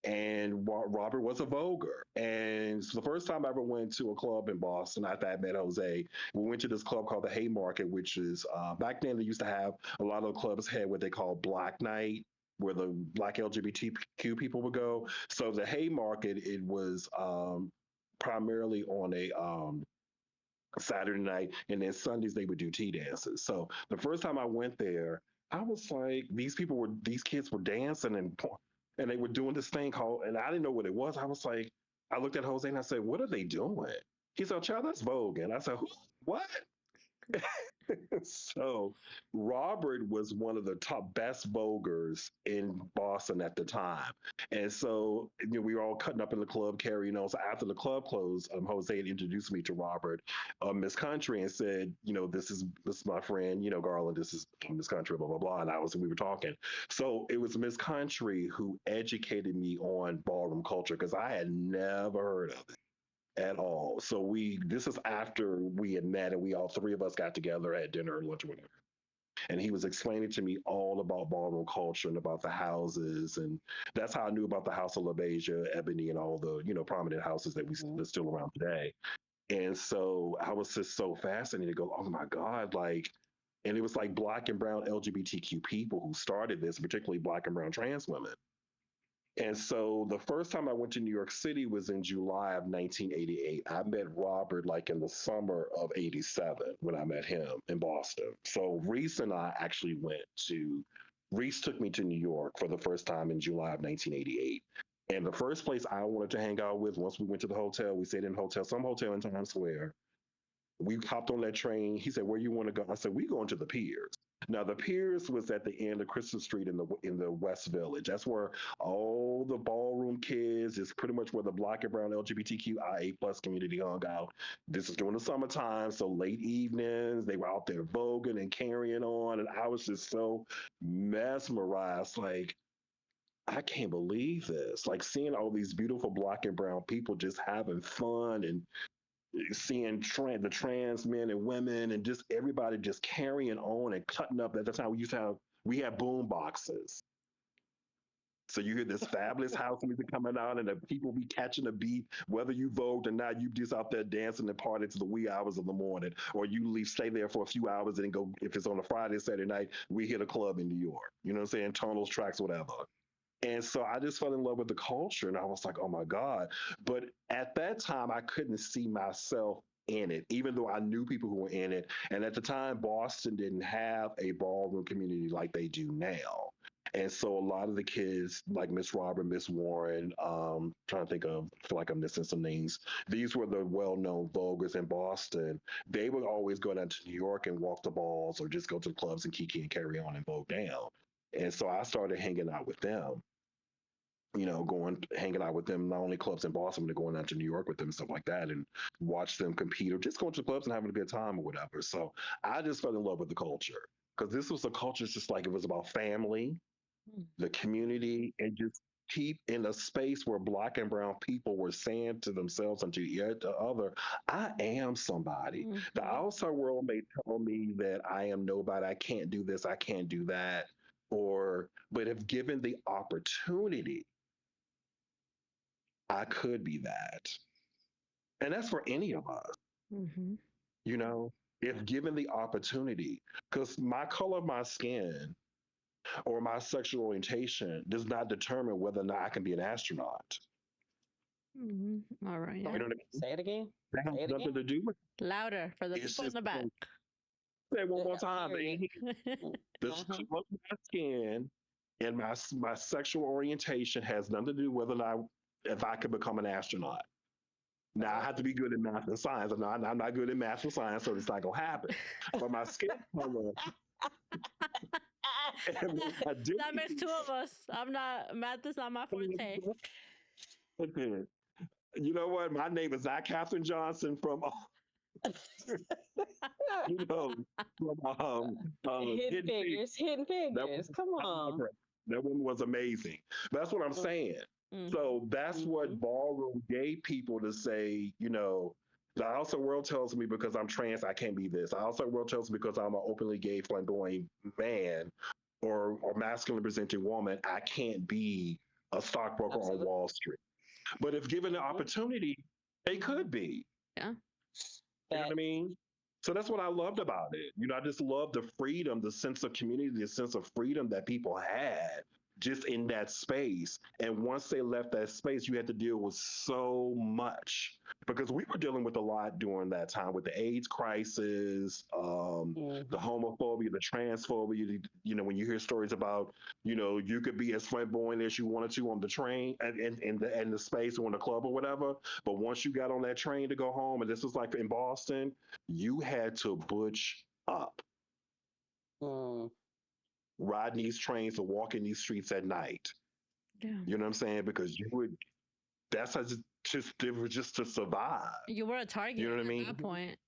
D: and Robert was a voguer. And so the first time I ever went to a club in Boston after I met Jose, we went to this club called the Haymarket, which is back then they used to have a lot of clubs had what they call Black Night, where the Black LGBTQ people would go. So the Haymarket, it was primarily on a Saturday night, and then Sundays they would do tea dances. So the first time I went there, I was like, these kids were dancing and they were doing this thing called, and I didn't know what it was. I was like, I looked at Jose and I said, "What are they doing?" He said, "Child, that's Vogue." And I said, "What?" So Robert was one of the top best voguers in Boston at the time. And so we were all cutting up in the club, carrying on. So after the club closed, Jose had introduced me to Robert, Miss Country, and said, this is my friend, Garland, this is Miss Country, blah, blah, blah. And we were talking. So it was Miss Country who educated me on ballroom culture because I had never heard of it at all. So this is after we had met and we all three of us got together at dinner or lunch or whatever. And he was explaining to me all about ballroom culture and about the houses. And that's how I knew about the House of LaBeija, Ebony, and all the, prominent houses that that's still around today. And so I was just so fascinated to go, oh my God, like, and it was like Black and brown LGBTQ people who started this, particularly Black and brown trans women. And so the first time I went to New York City was in July of 1988. I met Robert like in the summer of 87 when I met him in Boston. So Reese and I actually Reese took me to New York for the first time in July of 1988. And the first place I wanted to hang out with, once we went to the hotel, we stayed in some hotel in Times Square. We hopped on that train. He said, "Where you want to go?" I said, "We going to the Piers." Now the Piers was at the end of Christmas Street in the West Village. That's where all the ballroom kids is pretty much where the Black and brown LGBTQIA plus community hung out. This is during the summertime, so late evenings they were out there voguing and carrying on, and I was just so mesmerized, like. I can't believe this. Like seeing all these beautiful Black and brown people just having fun and seeing the trans men and women and just everybody just carrying on and cutting up. At the time, we had boom boxes. So you hear this fabulous house music coming out, and the people be catching the beat. Whether you vote or not, you just out there dancing and partying to the wee hours of the morning, or you stay there for a few hours and then go. If it's on a Friday, Saturday night, we hit a club in New York. You know what I'm saying? Tunnels, tracks, whatever. And so I just fell in love with the culture and I was like, oh my God. But at that time, I couldn't see myself in it, even though I knew people who were in it. And at the time, Boston didn't have a ballroom community like they do now. And so a lot of the kids, like Miss Robert, Miss Warren, trying to think of, I feel like I'm missing some names. These were the well-known voguers in Boston. They would always go down to New York and walk the balls or just go to the clubs and kiki and carry on and vogue down. And so I started hanging out with them, hanging out with them, not only clubs in Boston, but going out to New York with them and stuff like that, and watch them compete or just going to the clubs and having a good time or whatever. So I just fell in love with the culture because this was a culture just like it was about family, the community, and just keep in a space where Black and brown people were saying to themselves and to each other, I am somebody. The outside world may tell me that I am nobody, I can't do this, I can't do that. But if given the opportunity, I could be that. And that's for any of us, you know, if given the opportunity, because my color of my skin or my sexual orientation does not determine whether or not I can be an astronaut.
C: All right.
B: Yeah.
C: You know
B: what I mean? Say it again.
D: That has nothing to do with
C: it. Louder for the people in the back.
D: Say it one more time, baby. The color of my skin and my sexual orientation has nothing to do whether or not if I could become an astronaut. Now I have to be good in math and science. I'm not good in math and science, so it's not gonna happen. But my skin color.
C: That makes two of us. I'm not math is not my forte.
D: You know what? My name is not Katherine Johnson from
B: Hidden Figures. Come on.
D: That one was amazing. That's what I'm saying. So that's what ballroom gave people to say, the outside world tells me because I'm trans, I can't be this. The outside world tells me because I'm an openly gay, flamboyant man or masculine presenting woman, I can't be a stockbroker on
B: Absolutely.
D: Wall Street. But if given the
B: Mhm.
D: opportunity, they could be.
C: Yeah.
D: You know what I
B: Facts.
D: mean? So that's what I loved about it. I just loved the freedom, the sense of community, the sense of freedom that people had just in that space. And once they left that space, you had to deal with so much because we were dealing with a lot during that time with the AIDS crisis, the
B: Mhm.
D: homophobia, the transphobia. When you hear stories about, you could be as flamboyant as you wanted to on the train and in the space or in the club or whatever. But once you got on that train to go home, and this was like in Boston, you had to butch up,
B: Mm.
D: riding these trains or walking these streets at night.
C: Yeah.
D: You know what I'm saying? Because that's how it was just to survive.
C: You were a
D: You
C: target
D: know what I
C: at
D: mean?
C: that point.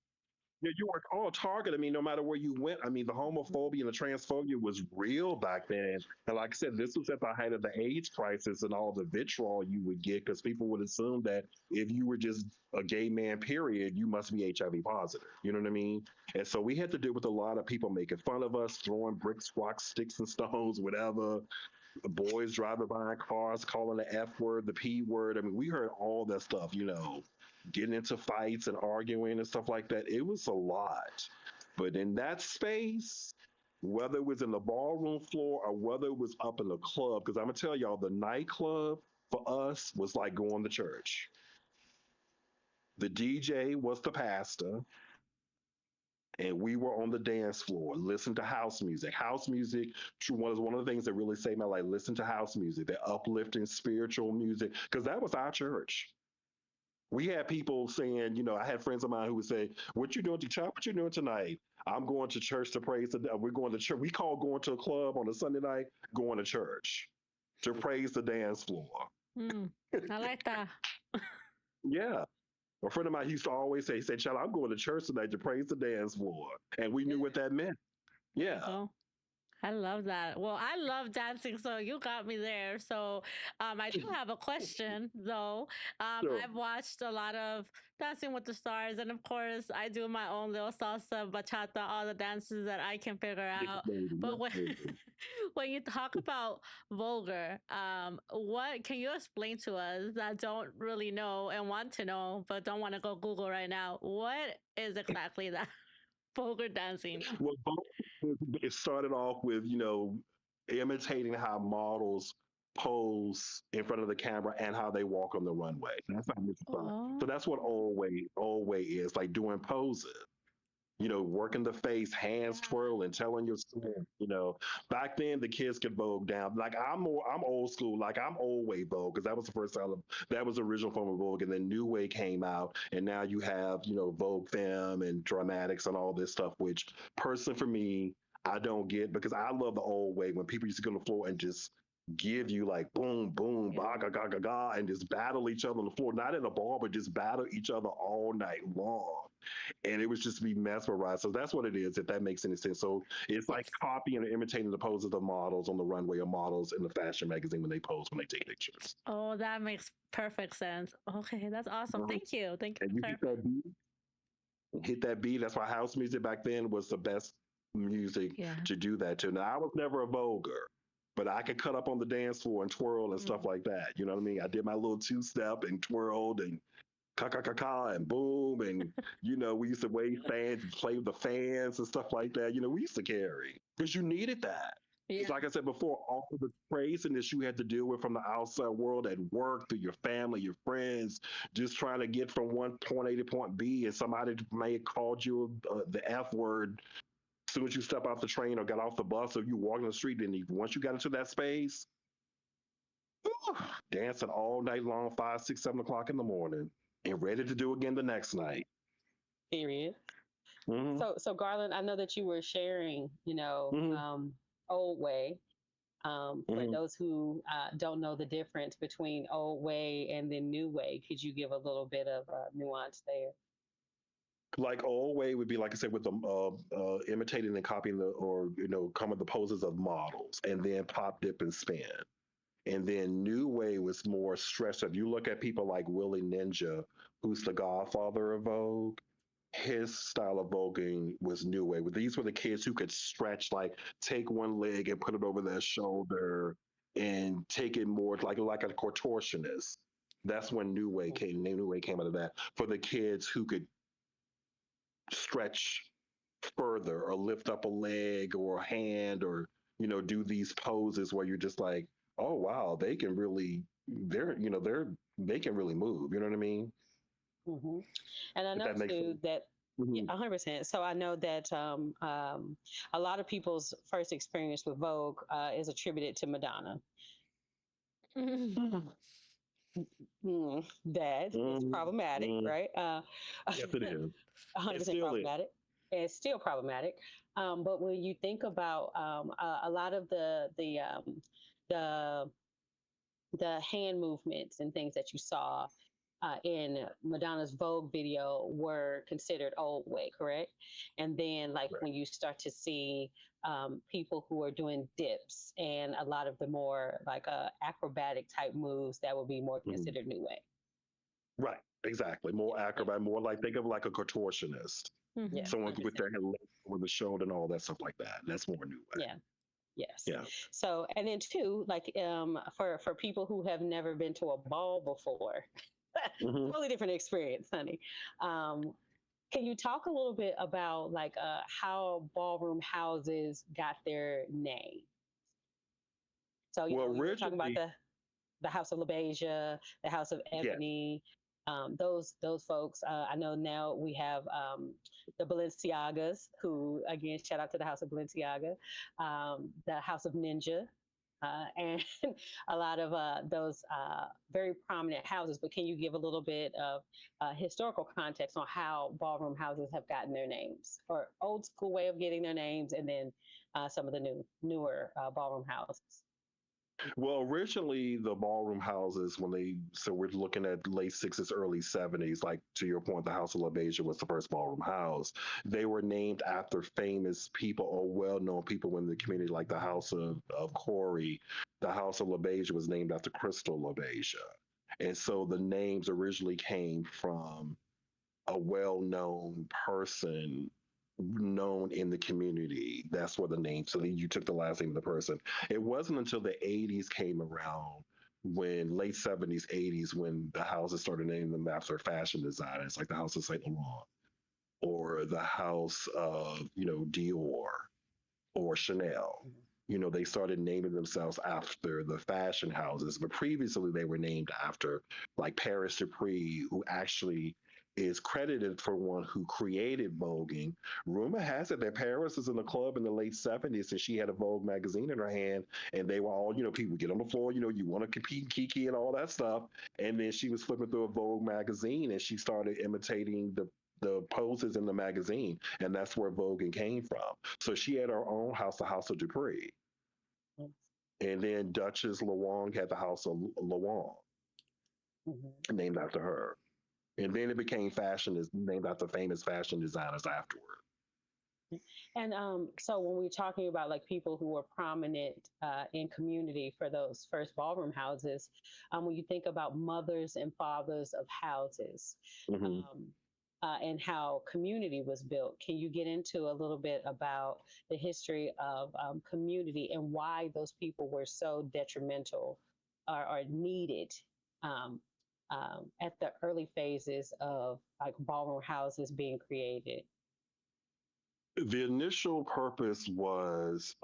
D: Yeah, you were all target. I mean, no matter where you went, I mean, the homophobia and the transphobia was real back then. And like I said, this was at the height of the AIDS crisis and all the vitriol you would get because people would assume that if you were just a gay man, period, you must be HIV positive. You know what I mean? And so we had to deal with a lot of people making fun of us, throwing bricks, rocks, sticks, and stones, whatever. Boys driving by in cars, calling the F word, the P word. I mean, we heard all that stuff, getting into fights and arguing and stuff like that. It was a lot. But in that space, whether it was in the ballroom floor or whether it was up in the club, because I'm going to tell y'all, the nightclub for us was like going to church. The DJ was the pastor, and we were on the dance floor, listen to house music. House music, true, one of the things that really saved my life. Listen to house music, that uplifting spiritual music, because that was our church. We had people saying, I had friends of mine who would say, "What you doing, Chop? What you doing tonight?" "I'm going to church to praise the. We're going to church." We call going to a club on a Sunday night going to church to praise the dance floor.
C: Mm, I like that.
D: Yeah. A friend of mine used to always say, he said, "Child, I'm going to church tonight to praise the dance floor," and we knew
B: Yeah.
D: what that meant.
C: There you
D: Yeah.
C: go. I love that. Well, I love dancing, so you got me there. So, I do have a question though.
D: Sure.
C: I've watched a lot of Dancing with the Stars, and of course, I do my own little salsa, bachata, all the dances that I can figure
D: Yes,
C: out.
D: baby.
C: But
D: Yes,
C: when
D: baby.
C: when you talk about vulgar, what can you explain to us that don't really know and want to know, but don't want to go Google right now? What is exactly that vulgar dancing?
D: Well, it started off with, imitating how models pose in front of the camera and how they walk on the runway. That's how it started. So
C: Oh,
D: that's what old way is, like doing poses. Working the face, hands
C: yeah.
D: twirling, telling your story. Back then the kids could vogue down. Like I'm old school. Like I'm old way vogue because that was the first time that was the original form of vogue, and then new way came out, and now you have vogue femme and dramatics and all this stuff. Which personally for me, I don't get because I love the old way when people used to go on the floor and just give you like boom, boom,
C: Yeah.
D: ba ga ga ga ga, and just battle each other on the floor, not in a bar, but just battle each other all night long, and it was just be mesmerized. So that's what it is, if that makes any sense. So it's like
C: Yes.
D: copying and imitating the poses of models on the runway or models in the fashion magazine when they pose, when they take pictures.
C: Oh, that makes perfect sense. Okay, that's awesome.
D: Mhm.
C: Thank you. Thank you
D: And
C: for
D: you
C: clarifying.
D: hit that beat. That's why house music back then was the best music
C: Yeah.
D: to do that to. Now, I was never a vulgar, but I could cut up on the dance floor and twirl and stuff
C: Mm.
D: like that. You know what I mean? I did my little two step and twirled and ka ka ka ka and boom, and we used to wave fans and play with the fans and stuff like that. We used to carry because you needed that. It's
C: Yeah.
D: like I said before, all the craziness you had to deal with from the outside world at work, through your family, your friends, just trying to get from one point A to point B, and somebody may have called you the F word as soon as you step off the train or got off the bus or you walking the street. And once you got into that space, whew, dancing all night long, 5, 6, 7 o'clock in the morning, and ready to do again the next night.
B: Period.
D: Hmm.
B: So Garland, I know that you were sharing,
D: Hmm.
B: old way. For
D: Hmm.
B: those who don't know the difference between old way and then new way, could you give a little bit of nuance there?
D: Like old way would be, like I said, with the imitating and copying or come with the poses of models, and then pop, dip, and spin. And then new way was more stretched. If you look at people like Willie Ninja, who's the godfather of Vogue, his style of voguing was new wave. These were the kids who could stretch, like take one leg and put it over their shoulder and take it more like a contortionist. That's when New Way came. New Way came out of that for the kids who could stretch further or lift up a leg or a hand or do these poses where you're just like, oh wow, they can really they can really move. You know what I mean?
B: Mm-hmm. And I
D: If
B: know
D: that makes
B: too
D: sense.
B: that yeah,
D: Mhm.
B: 100%. So I know that a lot of people's first experience with Vogue is attributed to Madonna. That is
D: Mhm.
B: problematic,
D: Mhm.
B: right?
D: Yes, it is. It
B: 100%
D: still is.
B: problematic. It's still problematic. But when you think about a lot of the the hand movements and things that you saw in Madonna's Vogue video were considered old way, correct? And then, like,
D: Right.
B: when you start to see people who are doing dips and a lot of the more like acrobatic type moves, that would be more
D: Mhm.
B: considered new way.
D: Right. Exactly. More
B: Yeah,
D: acrobat, more like think of like a contortionist.
B: yeah,
D: Someone with
B: 100%.
D: their head over the shoulder and all that stuff like that. That's more New Way.
B: Yeah. Yes.
D: Yeah.
B: So, and then two, like for people who have never been to a ball before,
D: Hmm.
B: totally different experience, honey. Um, can you talk a little bit about like how ballroom houses got their name? So,
D: Well,
B: we were talking about
D: originally,
B: the House of LaBeija, the House of
D: yeah.
B: Ebony, those folks. I know now we have the Balenciagas, who again shout out to the House of Balenciaga, the House of Ninja, and a lot of those very prominent houses. But can you give a little bit of historical context on how ballroom houses have gotten their names, or old school way of getting their names, and then some of the newer ballroom houses?
D: Well, originally the ballroom houses, so we're looking at late 60s, early 70s, like to your point, the House of LaBeija was the first ballroom house. They were named after famous people or well known people in the community, like the House of Corey. The House of LaBeija was named after Crystal LaBeija. And so the names originally came from a well-known person known in the community. That's where the name. So then you took the last name of the person. It wasn't until the 80s came around, when late 70s, 80s, when the houses started naming them after fashion designers, like the House of Saint Laurent or the House of, Dior or Chanel. They started naming themselves after the fashion houses, but previously they were named after like Paris Dupree, who actually is credited for one who created voguing. Rumor has it that Paris was in a club in the late 70s and she had a Vogue magazine in her hand, and they were all, people get on the floor, you want to compete, Kiki, and all that stuff. And then she was flipping through a Vogue magazine and she started imitating the poses in the magazine, and that's where voguing came from. So she had her own house, the House of Dupree, and then Duchess Lawang had the House of Lawang,
B: Mm-hmm.
D: named after her. And then it became fashion is named after famous fashion designers afterward.
B: And so when we're talking about like people who were prominent in community for those first ballroom houses, when you think about mothers and fathers of houses,
D: Mm-hmm.
B: and how community was built, can you get into a little bit about the history of community and why those people were so detrimental or needed um, at the early phases of like ballroom houses being created?
D: The initial purpose was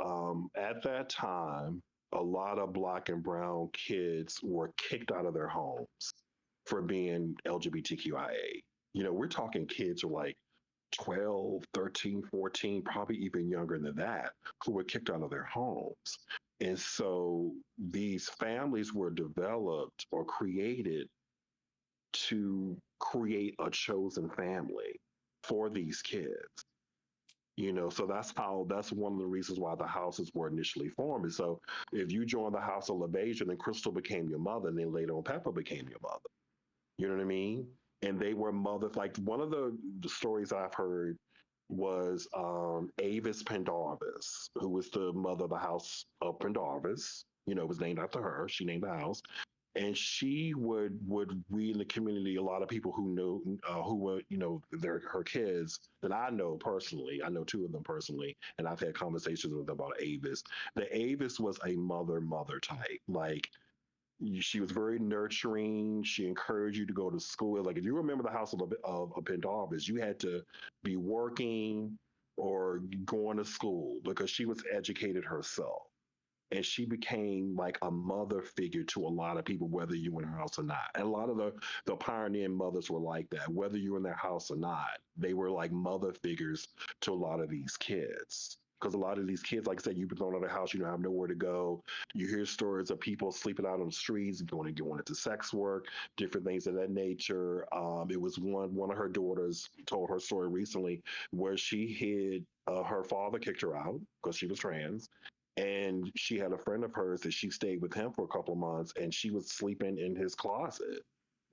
D: at that time, a lot of Black and Brown kids were kicked out of their homes for being LGBTQIA. We're talking kids who are like 12, 13, 14, probably even younger than that, who were kicked out of their homes. And so these families were developed or created to create a chosen family for these kids. So that's one of the reasons why the houses were initially formed. And so if you joined the House of LaBeija, then Crystal became your mother, and then later on Pepper became your mother. You know what I mean? And they were mothers. Like one of the stories I've heard was Avis Pendarvis, who was the mother of the House of Pendarvis. Was named after her. She named the house. and she would read in the community a lot of people who knew who were their her kids that I know personally. I know two of them personally, and I've had conversations with them about Avis. The Avis was a mother type, like she was very nurturing. She encouraged you to go to school. Like if you remember the house of Pendarvis, you had to be working or going to school because she was educated herself. And she became like a mother figure to a lot of people, whether you were in her house or not. And a lot of the pioneering mothers were like that, whether you were in their house or not. They were like mother figures to a lot of these kids. Because a lot of these kids, like I said, you've been thrown out of the house, you don't have nowhere to go. You hear stories of people sleeping out on the streets, going into sex work, different things of that nature. It was one of her daughters told her story recently where she hid. Her father kicked her out because she was trans, and she had a friend of hers that she stayed with him for a couple of months, and she was sleeping in his closet.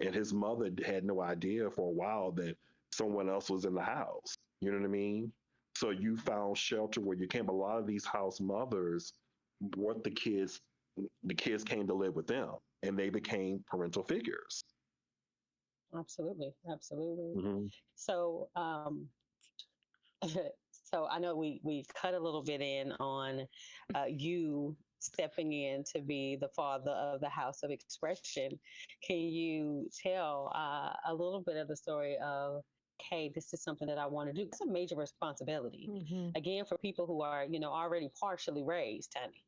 D: And his mother had no idea for a while that someone else was in the house. You know what I mean? So you found shelter where you came. A lot of these house mothers, what the kids came to live with them, and they became parental figures.
B: Absolutely, absolutely.
D: Mm-hmm.
B: So, so I know we cut a little bit in on you stepping in to be the father of the House of Expression. Can you tell a little bit of the story of, hey, this is something that I want to do? It's a major responsibility.
C: Mm-hmm.
B: Again, for people who are, already partially raised, honey.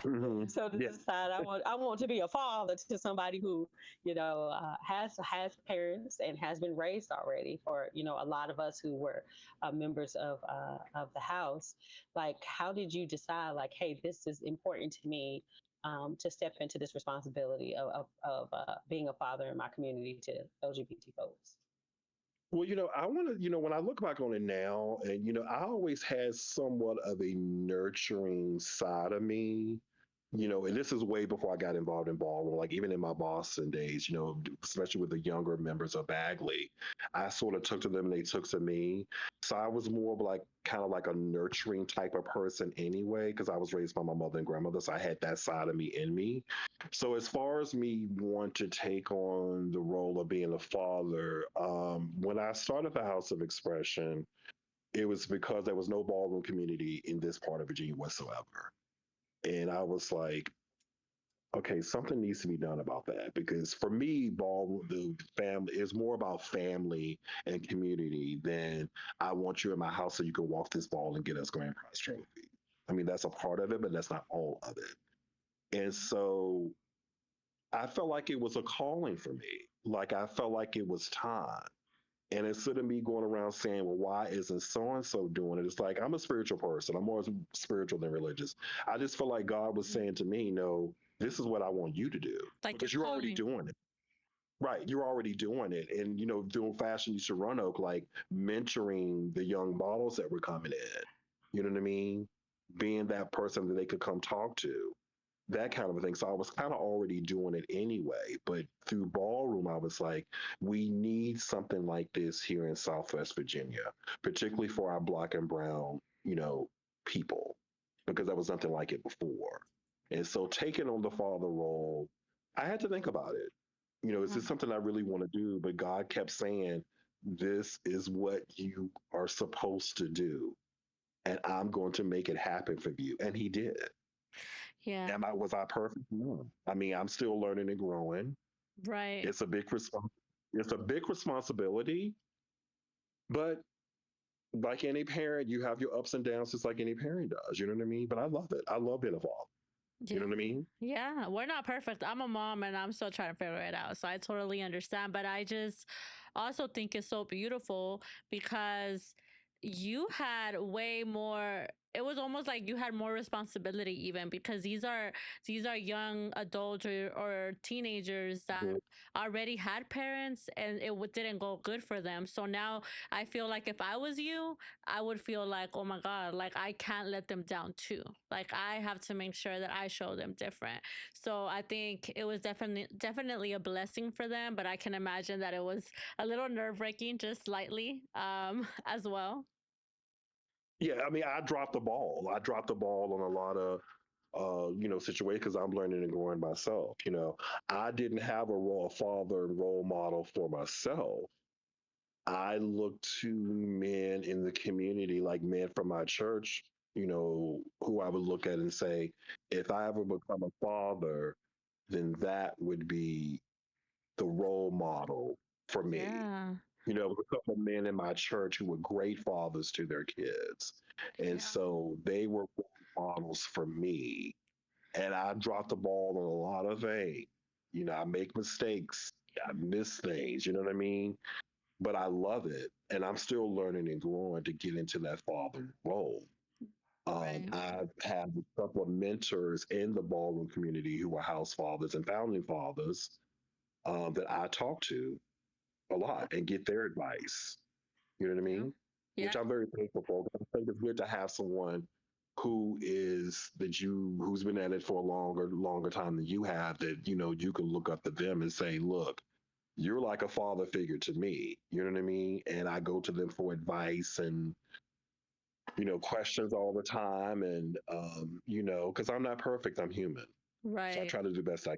D: Mm-hmm.
B: So to
D: Yeah.
B: decide, I want to be a father to somebody who has parents and has been raised already. For a lot of us who were members of the house, like how did you decide? Like, hey, this is important to me. To step into this responsibility of being a father in my community to LGBT folks.
D: Well, I want to, when I look back on it now, and, I always had somewhat of a nurturing side of me, and this is way before I got involved in ballroom, like even in my Boston days, especially with the younger members of Bagley, I sort of took to them and they took to me. So I was more of like, kind of like a nurturing type of person anyway, because I was raised by my mother and grandmother. So I had that side of me in me. So as far as me want to take on the role of being a father, when I started the House of Expression, it was because there was no ballroom community in this part of Virginia whatsoever. And I was like, okay, something needs to be done about that because for me, ballroom, the family is more about family and community than I want you in my house so you can walk this ball and get us grand prize trophy. I mean, that's a part of it, but that's not all of it. And so I felt like it was a calling for me. Like I felt like it was time. And instead of me going around saying, well, why isn't so and so doing it? It's like, I'm a spiritual person. I'm more spiritual than religious. I just feel like God was saying to me, no, this is what I want you to do.
C: Like
D: Because
C: you're
D: you're already
C: calling.
D: doing it. Right. You're already doing it. And, doing Fashion East Roanoke, like mentoring the young models that were coming in. You know what I mean? Being that person that they could come talk to, that kind of a thing. So I was kind of already doing it anyway. But through ballroom, I was like, we need something like this here in Southwest Virginia, particularly for our Black and brown, people, because there was nothing like it before. And so taking on the father role, I had to think about it. Is this something I really want to do? But God kept saying, this is what you are supposed to do. And I'm going to make it happen for you. And he did.
C: Yeah.
D: Was I perfect? No. I mean, I'm still learning and growing.
C: Right.
D: It's a big responsibility, but like any parent, you have your ups and downs just like any parent does. You know what I mean? But I love it. I love being a father. You know what I mean?
C: Yeah, we're not perfect. I'm a mom and I'm still trying to figure it out. So I totally understand. But I just also think it's so beautiful because you had way more. It was almost like you had more responsibility even because these are young adults or teenagers that
D: Mhm.
C: already had parents and it didn't go good for them. So now I feel like if I was you, I would feel like, oh my God, like I can't let them down too. Like I have to make sure that I show them different. So I think it was definitely a blessing for them, but I can imagine that it was a little nerve wracking, just slightly, as well.
D: Yeah, I mean, I dropped the ball. I dropped the ball on a lot of situation because I'm learning and growing myself. I didn't have a role father and role model for myself. I look to men in the community, like men from my church, who I would look at and say, if I ever become a father, then that would be the role model for me.
C: Yeah.
D: A couple of men in my church who were great fathers to their kids. And
C: Yeah.
D: so they were role models for me. And I dropped the ball on a lot of things. I make mistakes, I miss things, you know what I mean? But I love it. And I'm still learning and growing to get into that father role.
C: Right.
D: I've had a couple of mentors in the ballroom community who are house fathers and founding fathers that I talk to a lot and get their advice. You know what I
C: Yeah.
D: mean? Which
C: Yeah.
D: I'm very thankful for. I think it's good to have someone who's been at it for a longer time than you have, that you can look up to them and say, look, you're like a father figure to me. You know what I mean? And I go to them for advice and questions all the time, and because I'm not perfect, I'm human, so I
C: Right.
D: try to do the best I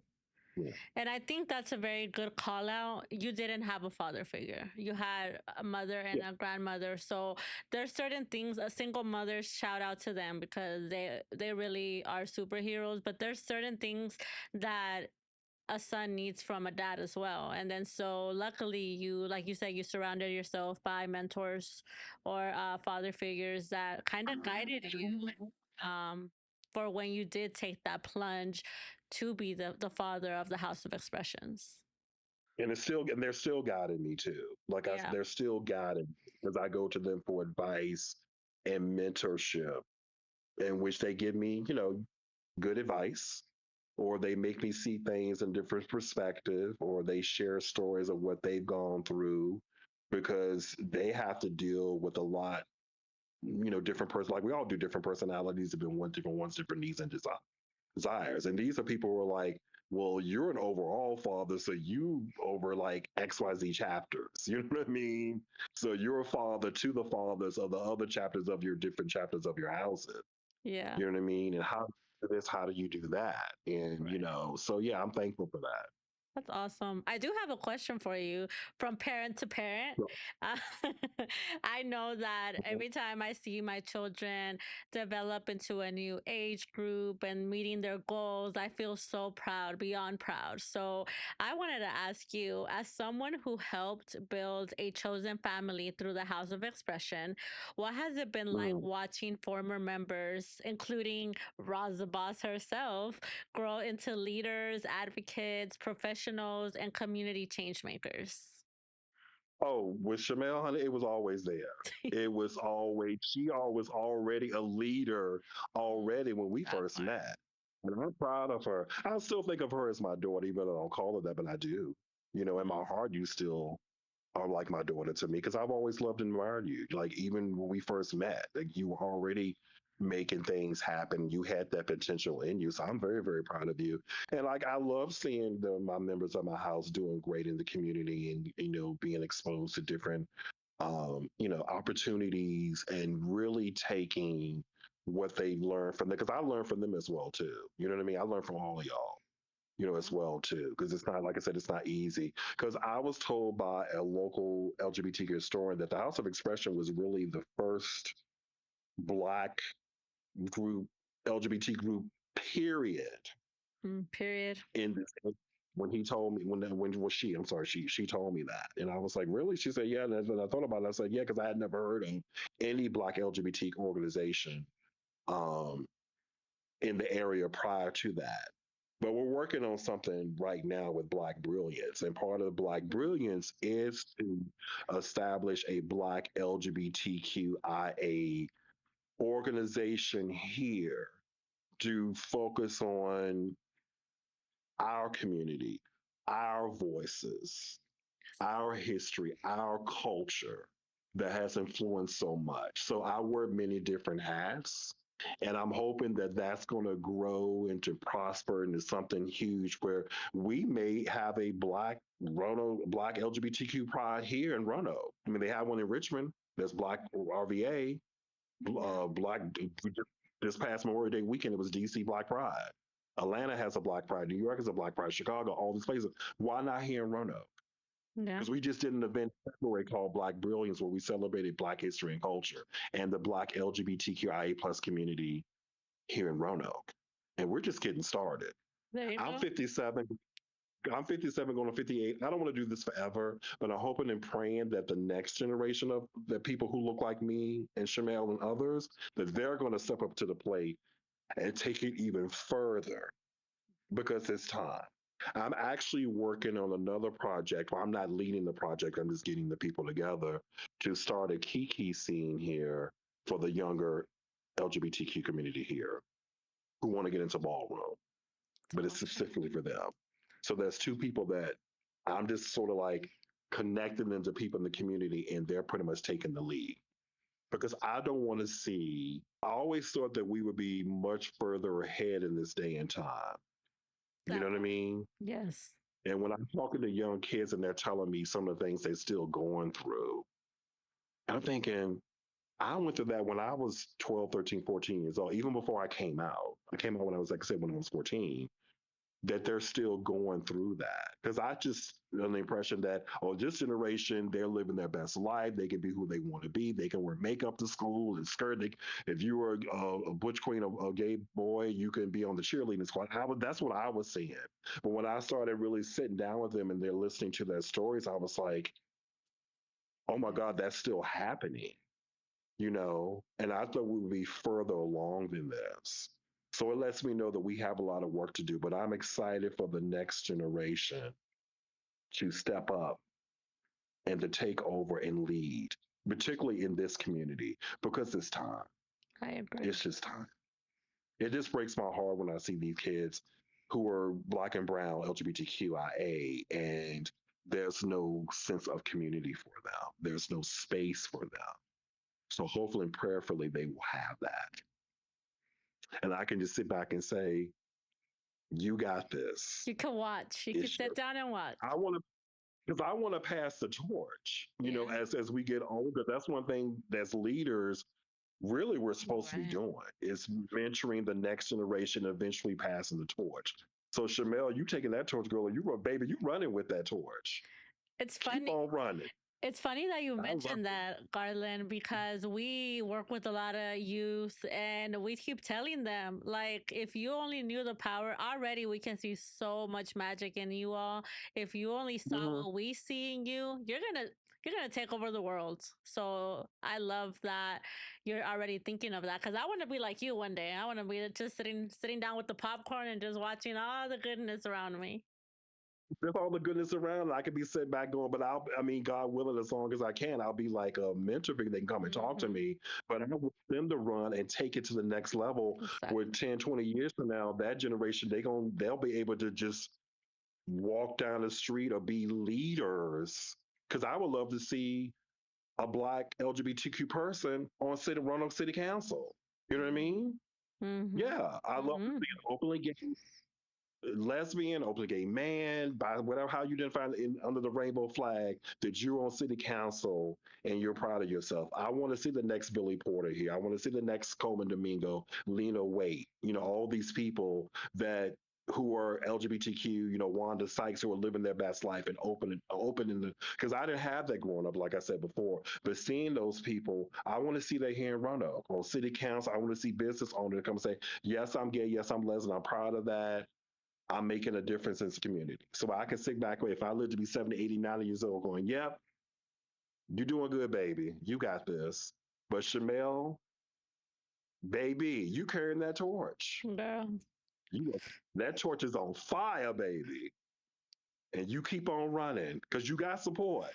D: can.
C: And I think that's a very good call out. You didn't have a father figure. You had a mother and
D: Yeah.
C: a grandmother. So there's certain things, a single mothers, shout out to them because they really are superheroes. But there's certain things that a son needs from a dad as well. And then so luckily you, like you said, you surrounded yourself by mentors or father figures that kind of guided you um, for when you did take that plunge to be the father of the House of Expressions.
D: And they're still guiding me too.
C: Yeah.
D: They're still guiding because I go to them for advice and mentorship, in which they give me good advice, or they make me see things in different perspective, or they share stories of what they've gone through, because they have to deal with a lot, different person. Like we all do different personalities, different ones, different needs and desires. And these are people who are like, well, you're an overall father, so you over like XYZ chapters. You know what I mean? So you're a father to the fathers of the other chapters of your different chapters of your houses.
C: Yeah.
D: You know what I mean? And how do you do this, how do you do that? And
C: Right.
D: so yeah, I'm thankful for that.
C: That's awesome. I do have a question for you from parent to parent.
D: So,
C: Uh, I know that
D: mhm.
C: every time I see my children develop into a new age group and meeting their goals, I feel so proud, beyond proud. So I wanted to ask you, as someone who helped build a chosen family through the House of Expression, what has it been like
D: Mm.
C: watching former members, including Roz the Boss herself, grow into leaders, advocates, professionals, and community change makers?
D: Oh, with Shamel, honey, it was always there. She always already a leader already when we
C: That
D: first
C: part.
D: met. And I'm proud of her. I still think of her as my daughter, even though I don't call her that, but I do. In my
C: Mm.
D: heart, you still are like my daughter to me because I've always loved and admired you. Like even when we first met, like you were already making things happen. You had that potential in you. So I'm very, very proud of you. And like I love seeing my members of my house doing great in the community and being exposed to different opportunities and really taking what they learned from them because I learned from them as well too. You know what I mean? I learned from all of y'all as well too, because it's not like I said, it's not easy. Because I was told by a local LGBTQ historian that the House of Expression was really the first Black group, LGBT group, period.
C: Period.
D: In this, when he told me, when was she? I'm sorry, she told me that, and I was like, really? She said, yeah. And then I thought about it. I said, yeah, because I had never heard of any Black LGBT organization um, in the area prior to that. But we're working on something right now with Black Brilliance. And part of Black Brilliance is to establish a Black LGBTQIA organization here to focus on our community, our voices, our history, our culture that has influenced so much. So I wear many different hats. And I'm hoping that that's going to grow and to prosper into something huge where we may have a Black LGBTQ pride here in Roanoke. I mean, they have one in Richmond that's Black RVA,
C: Yeah.
D: Black. This past Memorial Day weekend, it was DC Black Pride. Atlanta has a Black Pride. New York has a Black Pride. Chicago, all these places. Why not here in Roanoke?
C: Yeah.
D: Because we just did an event in February called Black Brilliance, where we celebrated Black history and culture and the Black LGBTQIA plus community here in Roanoke. And we're just getting started.
C: There you
D: I'm
C: go.
D: 57. I'm 57 going to 58. I don't want to do this forever, but I'm hoping and praying that the next generation of the people who look like me and Shamel and others, that they're going to step up to the plate and take it even further because it's time. I'm actually working on another project. Well, I'm not leading the project. I'm just getting the people together to start a Kiki scene here for the younger LGBTQ community here who want to get into ballroom,
C: It's
D: but it's
C: awesome.
D: specifically for them. So there's two people that I'm just sort of like connecting them to people in the community, and they're pretty much taking the lead. Because I don't want to see, I always thought that we would be much further ahead in this day and time. You know
C: That
D: what I
C: part.
D: mean?
C: Yes.
D: And when I'm talking to young kids and they're telling me some of the things they're still going through, I'm thinking, I went through that when I was 12, 13, 14 years old, even before I came out. I came out when I was, like I said, when I was 14, that they're still going through that. Because I just on the impression that, oh, this generation, they're living their best life. They can be who they want to be. They can wear makeup to school and skirt. If you were a butch queen, a gay boy, you can be on the cheerleading squad. That's what I was seeing. But when I started really sitting down with them and they're listening to their stories, I was like, oh my God, that's still happening, you know? And I thought we would be further along than this. So it lets me know that we have a lot of work to do, but I'm excited for the next generation to step up and to take over and lead, particularly in this community, because it's time.
C: I agree.
D: It's just time. It just breaks my heart when I see these kids who are Black and brown, LGBTQIA, and there's no sense of community for them. There's no space for them. So hopefully and prayerfully they will have that. And I can just sit back and say, you got this.
C: You can watch. You can
D: It's
C: sit
D: your,
C: down and watch.
D: I want to because I want to pass the torch, you know,
C: Yeah.
D: as we get older. That's one thing as leaders really we're supposed to be
C: Right.
D: doing is mentoring the next generation, eventually passing the torch. So Shamel, you taking that torch, girl, and you run, baby, you running with that torch.
C: It's
D: Keep
C: funny.
D: on running.
C: It's funny that you
D: I love
C: mentioned
D: it.
C: that, Garland, because we work with a lot of youth and we keep telling them, like, if you only knew the power already, we can see so much magic in you all. If you only saw
D: Mhm.
C: what we see in you, you're gonna take over the world. So I love that you're already thinking of that because I want to be like you one day. I want to be just sitting down with the popcorn and just watching all the goodness around me.
D: There's all the goodness around. I could be sitting back going, but I mean, God willing, as long as I can, I'll be like a mentor figure. They can come and talk to
C: Hmm.
D: me, but I want them to run and take it to the next level where
C: Exactly.
D: 10, 20 years from now, that generation, they'll be able to just walk down the street or be leaders. Because I would love to see a Black LGBTQ person on Roanoke City Council. You know what I mean?
C: Hmm.
D: Yeah, I love to
C: Hmm.
D: see an openly gay lesbian, openly gay man, by whatever how you identify under the rainbow flag, that you're on city council and you're proud of yourself. I want to see the next Billy Porter here. I want to see the next Coleman Domingo, Lena Waite, you know, all these people that who are LGBTQ, you know, Wanda Sykes, who are living their best life and opening the, because I didn't have that growing up, like I said before. But seeing those people, I want to see that here in Roanoke on city council. I want to see business owners come and say, yes, I'm gay, yes, I'm lesbian, I'm proud of that. I'm making a difference in this community. So I can sit back, if I live to be 70, 80, 90 years old, going, yep, you're doing good, baby. You got this. But Shamel, baby, you carrying that torch.
C: Girl.
D: You that torch is on fire, baby. And you keep on running because you got support.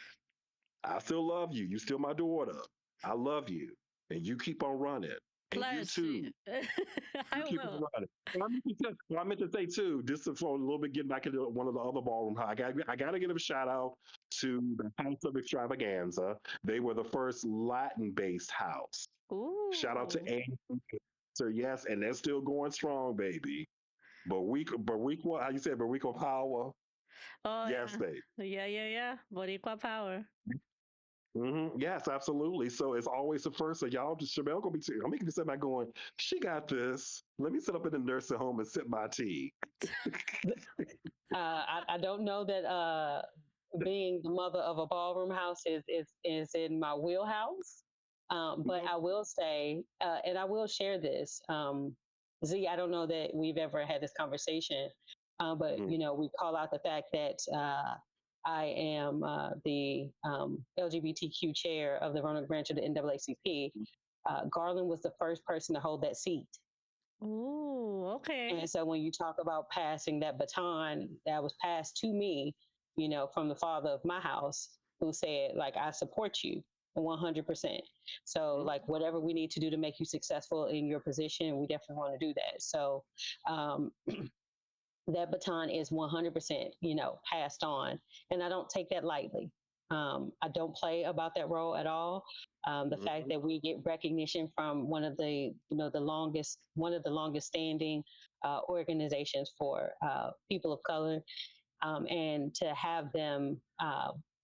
D: I still love you. You still my daughter. I love you. And you keep on running. And you
C: Plus,
D: too. You
C: I
D: keep on
C: will.
D: running. I meant to say too, just for a little bit, getting back into one of the other ballroom, I got to give a shout out to the House of Extravaganza. They were the first Latin-based house. Shout out to
C: Ooh.
D: Annie. So yes, and they're still going strong, baby. Bariqua, how you say Bariqua Power?
C: Oh
D: Yes,
C: yeah.
D: baby.
C: Yeah, yeah, yeah. Boricua power.
D: Yes, absolutely. So it's always the first. So y'all just Shabelle gonna be. I'm making this up. Not going. She got this. Let me sit up in the nursing home and sip my tea.
B: I don't know that being the mother of a ballroom house is in my wheelhouse. But I will say, and I will share this. Z, I don't know that we've ever had this conversation, but
D: Mhm.
B: you know, we call out the fact that I am the LGBTQ chair of the Roanoke branch of the NAACP. Garland was the first person to hold that seat.
C: Ooh, okay.
B: And so when you talk about passing that baton that was passed to me, you know, from the father of my house, who said, like, I support you 100%. So,
D: Mhm.
B: like, whatever we need to do to make you successful in your position, we definitely want to do that. So, um, that baton is 100%, you know, passed on. And I don't take that lightly. I don't play about that role at all. The fact
D: Mhm.
B: that we get recognition from one of the, you know, one of the longest standing organizations for people of color, and to have them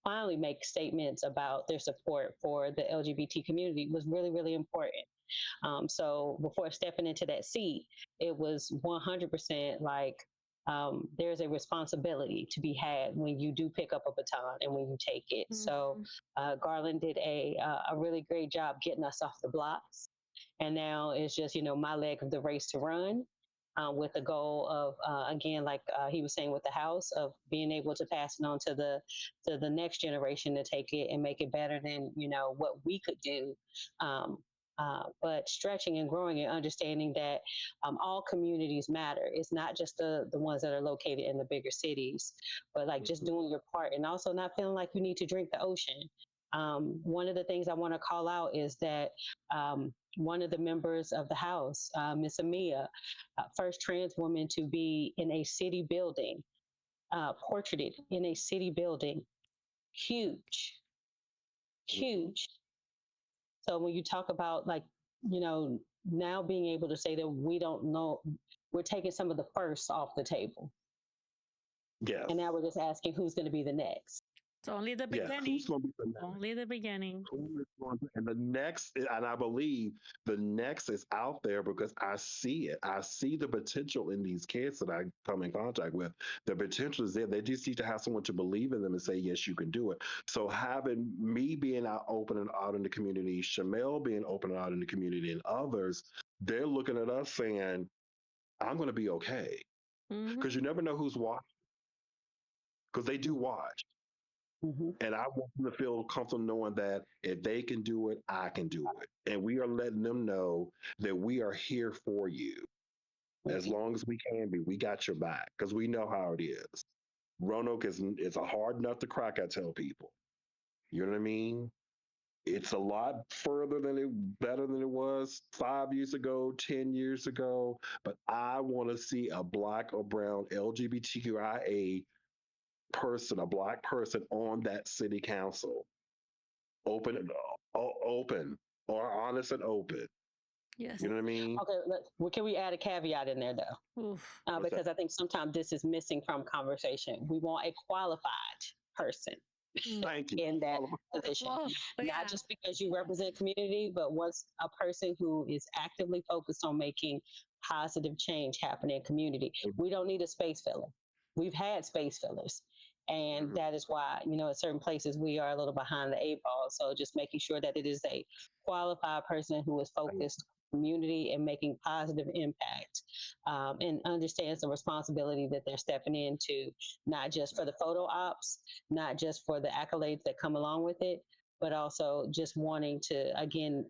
B: finally make statements about their support for the LGBT community was really, really important. So before stepping into that seat, it was 100% like there's a responsibility to be had when you do pick up a baton and when you take it. So
C: Mhm.
B: Garland did a really great job getting us off the blocks. And now it's just, you know, my leg of the race to run. With the goal of again, like he was saying with the house, of being able to pass it on to the next generation to take it and make it better than you know what we could do. Um, but stretching and growing and understanding that all communities matter. It's not just the ones that are located in the bigger cities, but like just
D: Mhm.
B: doing your part and also not feeling like you need to drink the ocean. One of the things I want to call out is that one of the members of the House, Miss Amia, first trans woman to be in a city building, portraited in a city building, huge,
D: Mhm.
B: huge. So when you talk about like, you know, now being able to say that we don't know, we're taking some of the first off the table. And now
D: Yes.
B: we're just asking who's going to be the next.
C: It's only the
D: Yeah. Who's
C: beginning.
D: gonna be the next?
C: Only the beginning.
D: Who is going to, and the next, and I believe the next is out there because I see it. I see the potential in these kids that I come in contact with. The potential is there. They just need to have someone to believe in them and say, yes, you can do it. So having me being out open and out in the community, Shamel being open and out in the community, and others, they're looking at us saying, I'm going to be okay.
C: Hmm.
D: Because you never know who's watching, because they do watch.
B: Mm-hmm.
D: And I want them to feel comfortable knowing that if they can do it, I can do it. And we are letting them know that we are here for you as
B: Mm-hmm.
D: long as we can be. We got your back because we know how it is. Roanoke is a hard nut to crack, I tell people. You know what I mean? It's a lot further than better than it was 5 years ago, 10 years ago. But I want to see a black or brown LGBTQIA person, a black person on that city council open, open, or honest and open.
C: Yes.
D: You know what I mean?
B: Okay, well, can we add a caveat in there though?
C: Oof.
D: What's that?
B: Because I think sometimes this is missing from conversation. We want a qualified person
C: Mm.
D: Thank you.
B: in that
D: All of
B: position,
C: Oh,
B: not
C: yeah.
B: just because you represent community, but once a person who is actively focused on making positive change happen in community. We don't need a space filler. We've had space fillers. And
D: Mhm.
B: that is why, you know, at certain places we are a little behind the eight ball. So just making sure that it is a qualified person who is focused on community and making positive impact, and understands the responsibility that they're stepping into, not just for the photo ops, not just for the accolades that come along with it, but also just wanting to, again,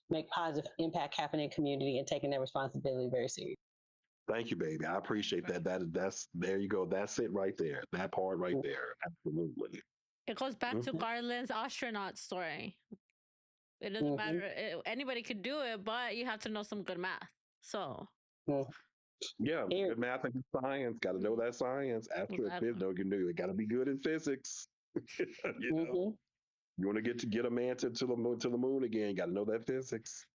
B: make positive impact happen in community and taking that responsibility very seriously.
D: Thank you, baby. I appreciate that. That's there you go. That's it right there. That part right there. Absolutely.
C: It goes back to
D: Mhm.
C: Garland's astronaut story. It doesn't
B: Mm-hmm.
C: matter. Anybody could do it, but you have to know some good math. So,
B: Mm-hmm.
D: Yeah,
B: Here.
D: good math and good science. Got to know that science. Astro physics.
C: exactly.
D: No, you know, got to be good in physics. You know,
B: Mm-hmm.
D: you want to get a man to the moon again. Got to know that physics.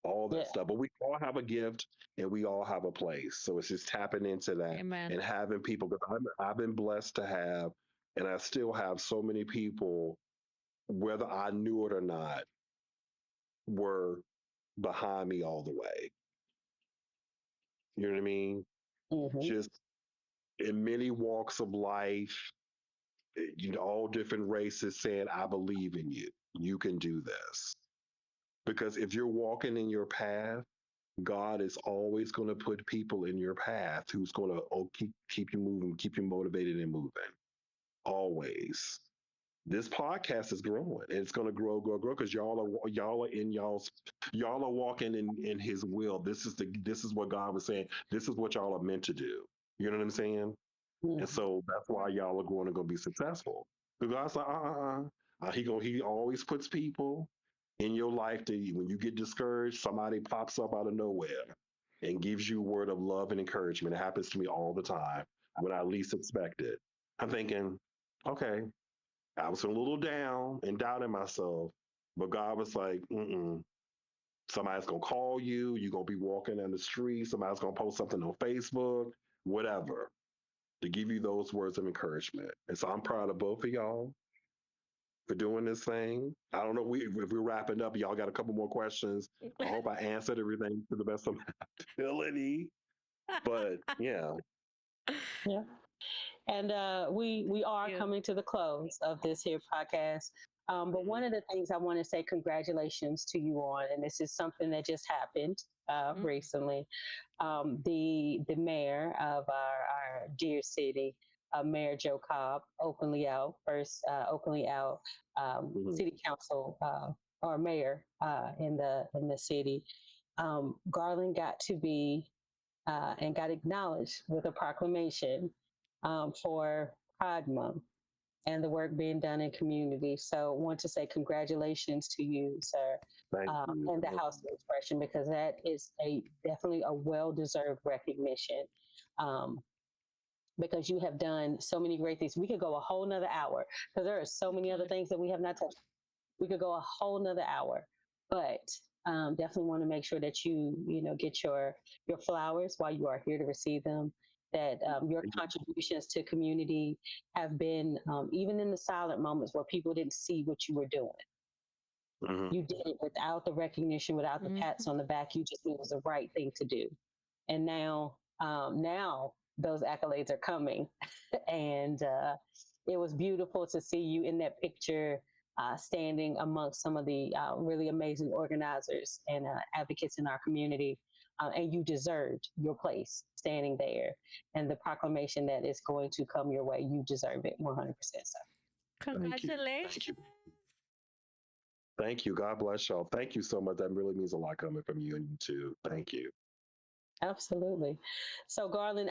D: All
B: Yeah.
D: that stuff. But we all have a gift and we all have a place. So it's just tapping into that
C: Amen.
D: and having people. Because I've been blessed to have, and I still have so many people whether I knew it or not, were behind me all the way. You know what I mean?
B: Mm-hmm.
D: Just in many walks of life, all different races saying, I believe in you. You can do this. Because if you're walking in your path, God is always going to put people in your path who's going to keep you moving, keep you motivated and moving. Always. This podcast is growing. It's going to grow because y'all are in y'all are walking in His will. This is what God was saying. This is what y'all are meant to do. You know what I'm saying? And
B: Mm-hmm.
D: so that's why y'all are going to be successful. Because God's like, he always puts people in your life that when you get discouraged, somebody pops up out of nowhere and gives you a word of love and encouragement. It happens to me all the time when I least expect it. I'm thinking, okay, I was a little down and doubting myself, but God was like, mm-mm. Somebody's gonna call you. You're gonna be walking down the street. Somebody's gonna post something on Facebook, whatever, to give you those words of encouragement. And so I'm proud of both of y'all for doing this thing. I don't know if we're wrapping up. Y'all got a couple more questions. I hope I answered everything to the best of my ability. But yeah,
B: Yeah. And we are
C: You.
B: coming to the close of this here podcast. But one of the things I want to say congratulations to you on, and this is something that just happened
C: Mm.
B: recently. The mayor of our dear city, Mayor Joe Cobb, openly out
D: mhm.
B: city council or mayor in the city. Garland got to be and got acknowledged with a proclamation for Pride Month and the work being done in community. So I want to say congratulations to you, sir,
D: Thank you.
B: and the House of Expression, because that is definitely a well-deserved recognition. Um, because you have done so many great things. We could go a whole nother hour because there are so many other things that we have not touched. We could go a whole nother hour, but definitely want to make sure that you get your flowers while you are here to receive them. That your contributions to community have been even in the silent moments where people didn't see what you were doing.
D: Mhm.
B: You did it without the recognition, without the pats on the back. You just knew it was the right thing to do. And now those accolades are coming, and it was beautiful to see you in that picture, standing amongst some of the really amazing organizers and advocates in our community. And you deserved your place standing there, and the proclamation that is going to come your way. You deserve it 100%. So.
D: Thank you.
C: Congratulations.
D: Thank you. Thank you. God bless y'all. Thank you so much. That really means a lot coming from you and you too. Thank you.
B: Absolutely. So, Garland,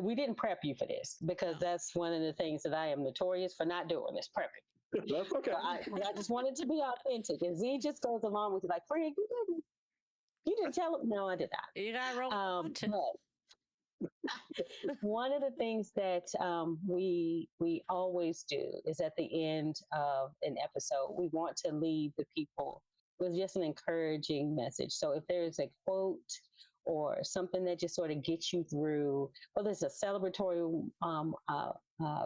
B: we didn't prep you for this because that's one of the things that I am notorious for not doing is prepping.
D: That's okay.
B: So I just wanted to be authentic. And Z just goes along with it, like, Fred, you didn't tell him. No, I did
C: You got roll punches.
B: But one of the things that we always do is at the end of an episode, we want to leave the people with just an encouraging message. So if there's a quote or something that just sort of gets you through, whether it's a celebratory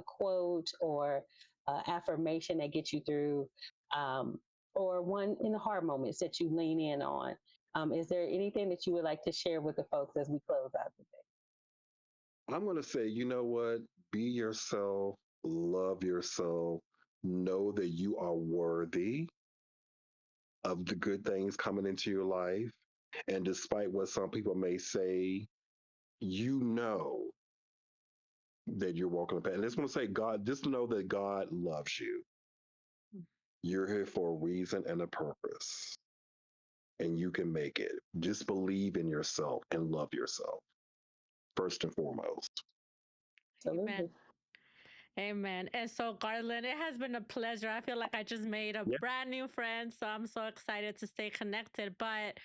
B: quote or affirmation that gets you through, um, or one in the hard moments that you lean in on. Is there anything that you would like to share with the folks as we close out today?
D: I'm going to say, you know what? Be yourself, love yourself, know that you are worthy of the good things coming into your life. And despite what some people may say, you know that you're walking the path. And I just want to say, God, just know that God loves you. You're here for a reason and a purpose, and you can make it. Just believe in yourself and love yourself, first and foremost.
C: Amen.
B: Absolutely.
C: Amen. And so, Garland, it has been a pleasure. I feel like I just made a
D: Yeah.
C: brand new friend. So I'm so excited to stay connected. But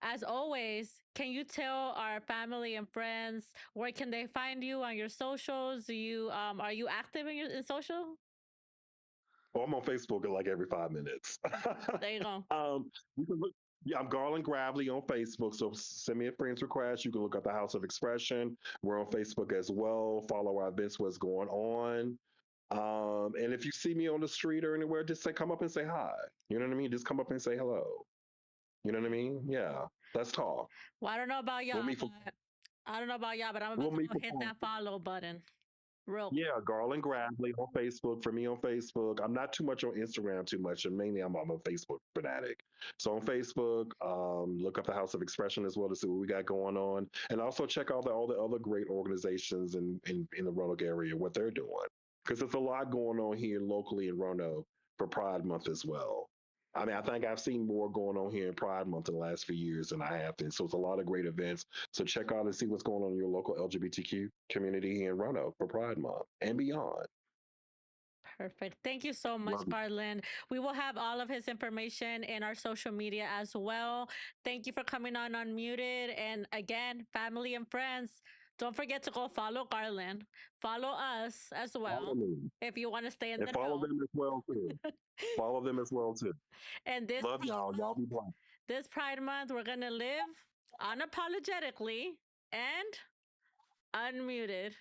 C: as always, can you tell our family and friends where can they find you on your socials? Do you are you active in social?
D: Oh, I'm on Facebook at like every 5 minutes.
C: There you go.
D: You can look, yeah, I'm Garland Gravely on Facebook. So send me a friend's request. You can look up the House of Expression. We're on Facebook as well. Follow our events, what's going on. And if you see me on the street or anywhere, just say, come up and say hi. You know what I mean? Just come up and say hello. You know what I mean? Yeah. Let's talk.
C: Well, I don't know about
D: We'll
C: y'all,
D: meet for
C: but I'm
D: we'll
C: about to
D: meet
C: go
D: for
C: hit
D: coffee.
C: that follow button real quick.
D: Yeah, Garland Gravely on Facebook. For me on Facebook, I'm not too much on Instagram too much, and mainly I'm a Facebook fanatic. So on Facebook, look up the House of Expression as well to see what we got going on, and also check out all the other great organizations in the Roanoke area what they're doing because there's a lot going on here locally in Roanoke for Pride Month as well. I mean, I think I've seen more going on here in Pride Month in the last few years than I have been. So it's a lot of great events. So check out and see what's going on in your local LGBTQ community here in Roanoke for Pride Month and beyond.
C: Perfect. Thank you so much,
D: Love you.
C: Garland. We will have all of his information in our social media as well. Thank you for coming on Unmuted. And again, family and friends, don't forget to go follow Garland. Follow us as
D: Follow
C: well
D: me
C: if you want to stay in
D: and
C: the
D: follow
C: know.
D: them as well too. Follow them as well too.
C: And
D: Love y'all. Y'all be blessed.
C: this Pride Month, we're going to live unapologetically and unmuted.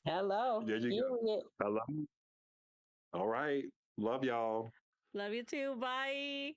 B: Hello.
D: There you go.
B: Period.
D: I love you. All right. Love y'all.
C: Love you too. Bye.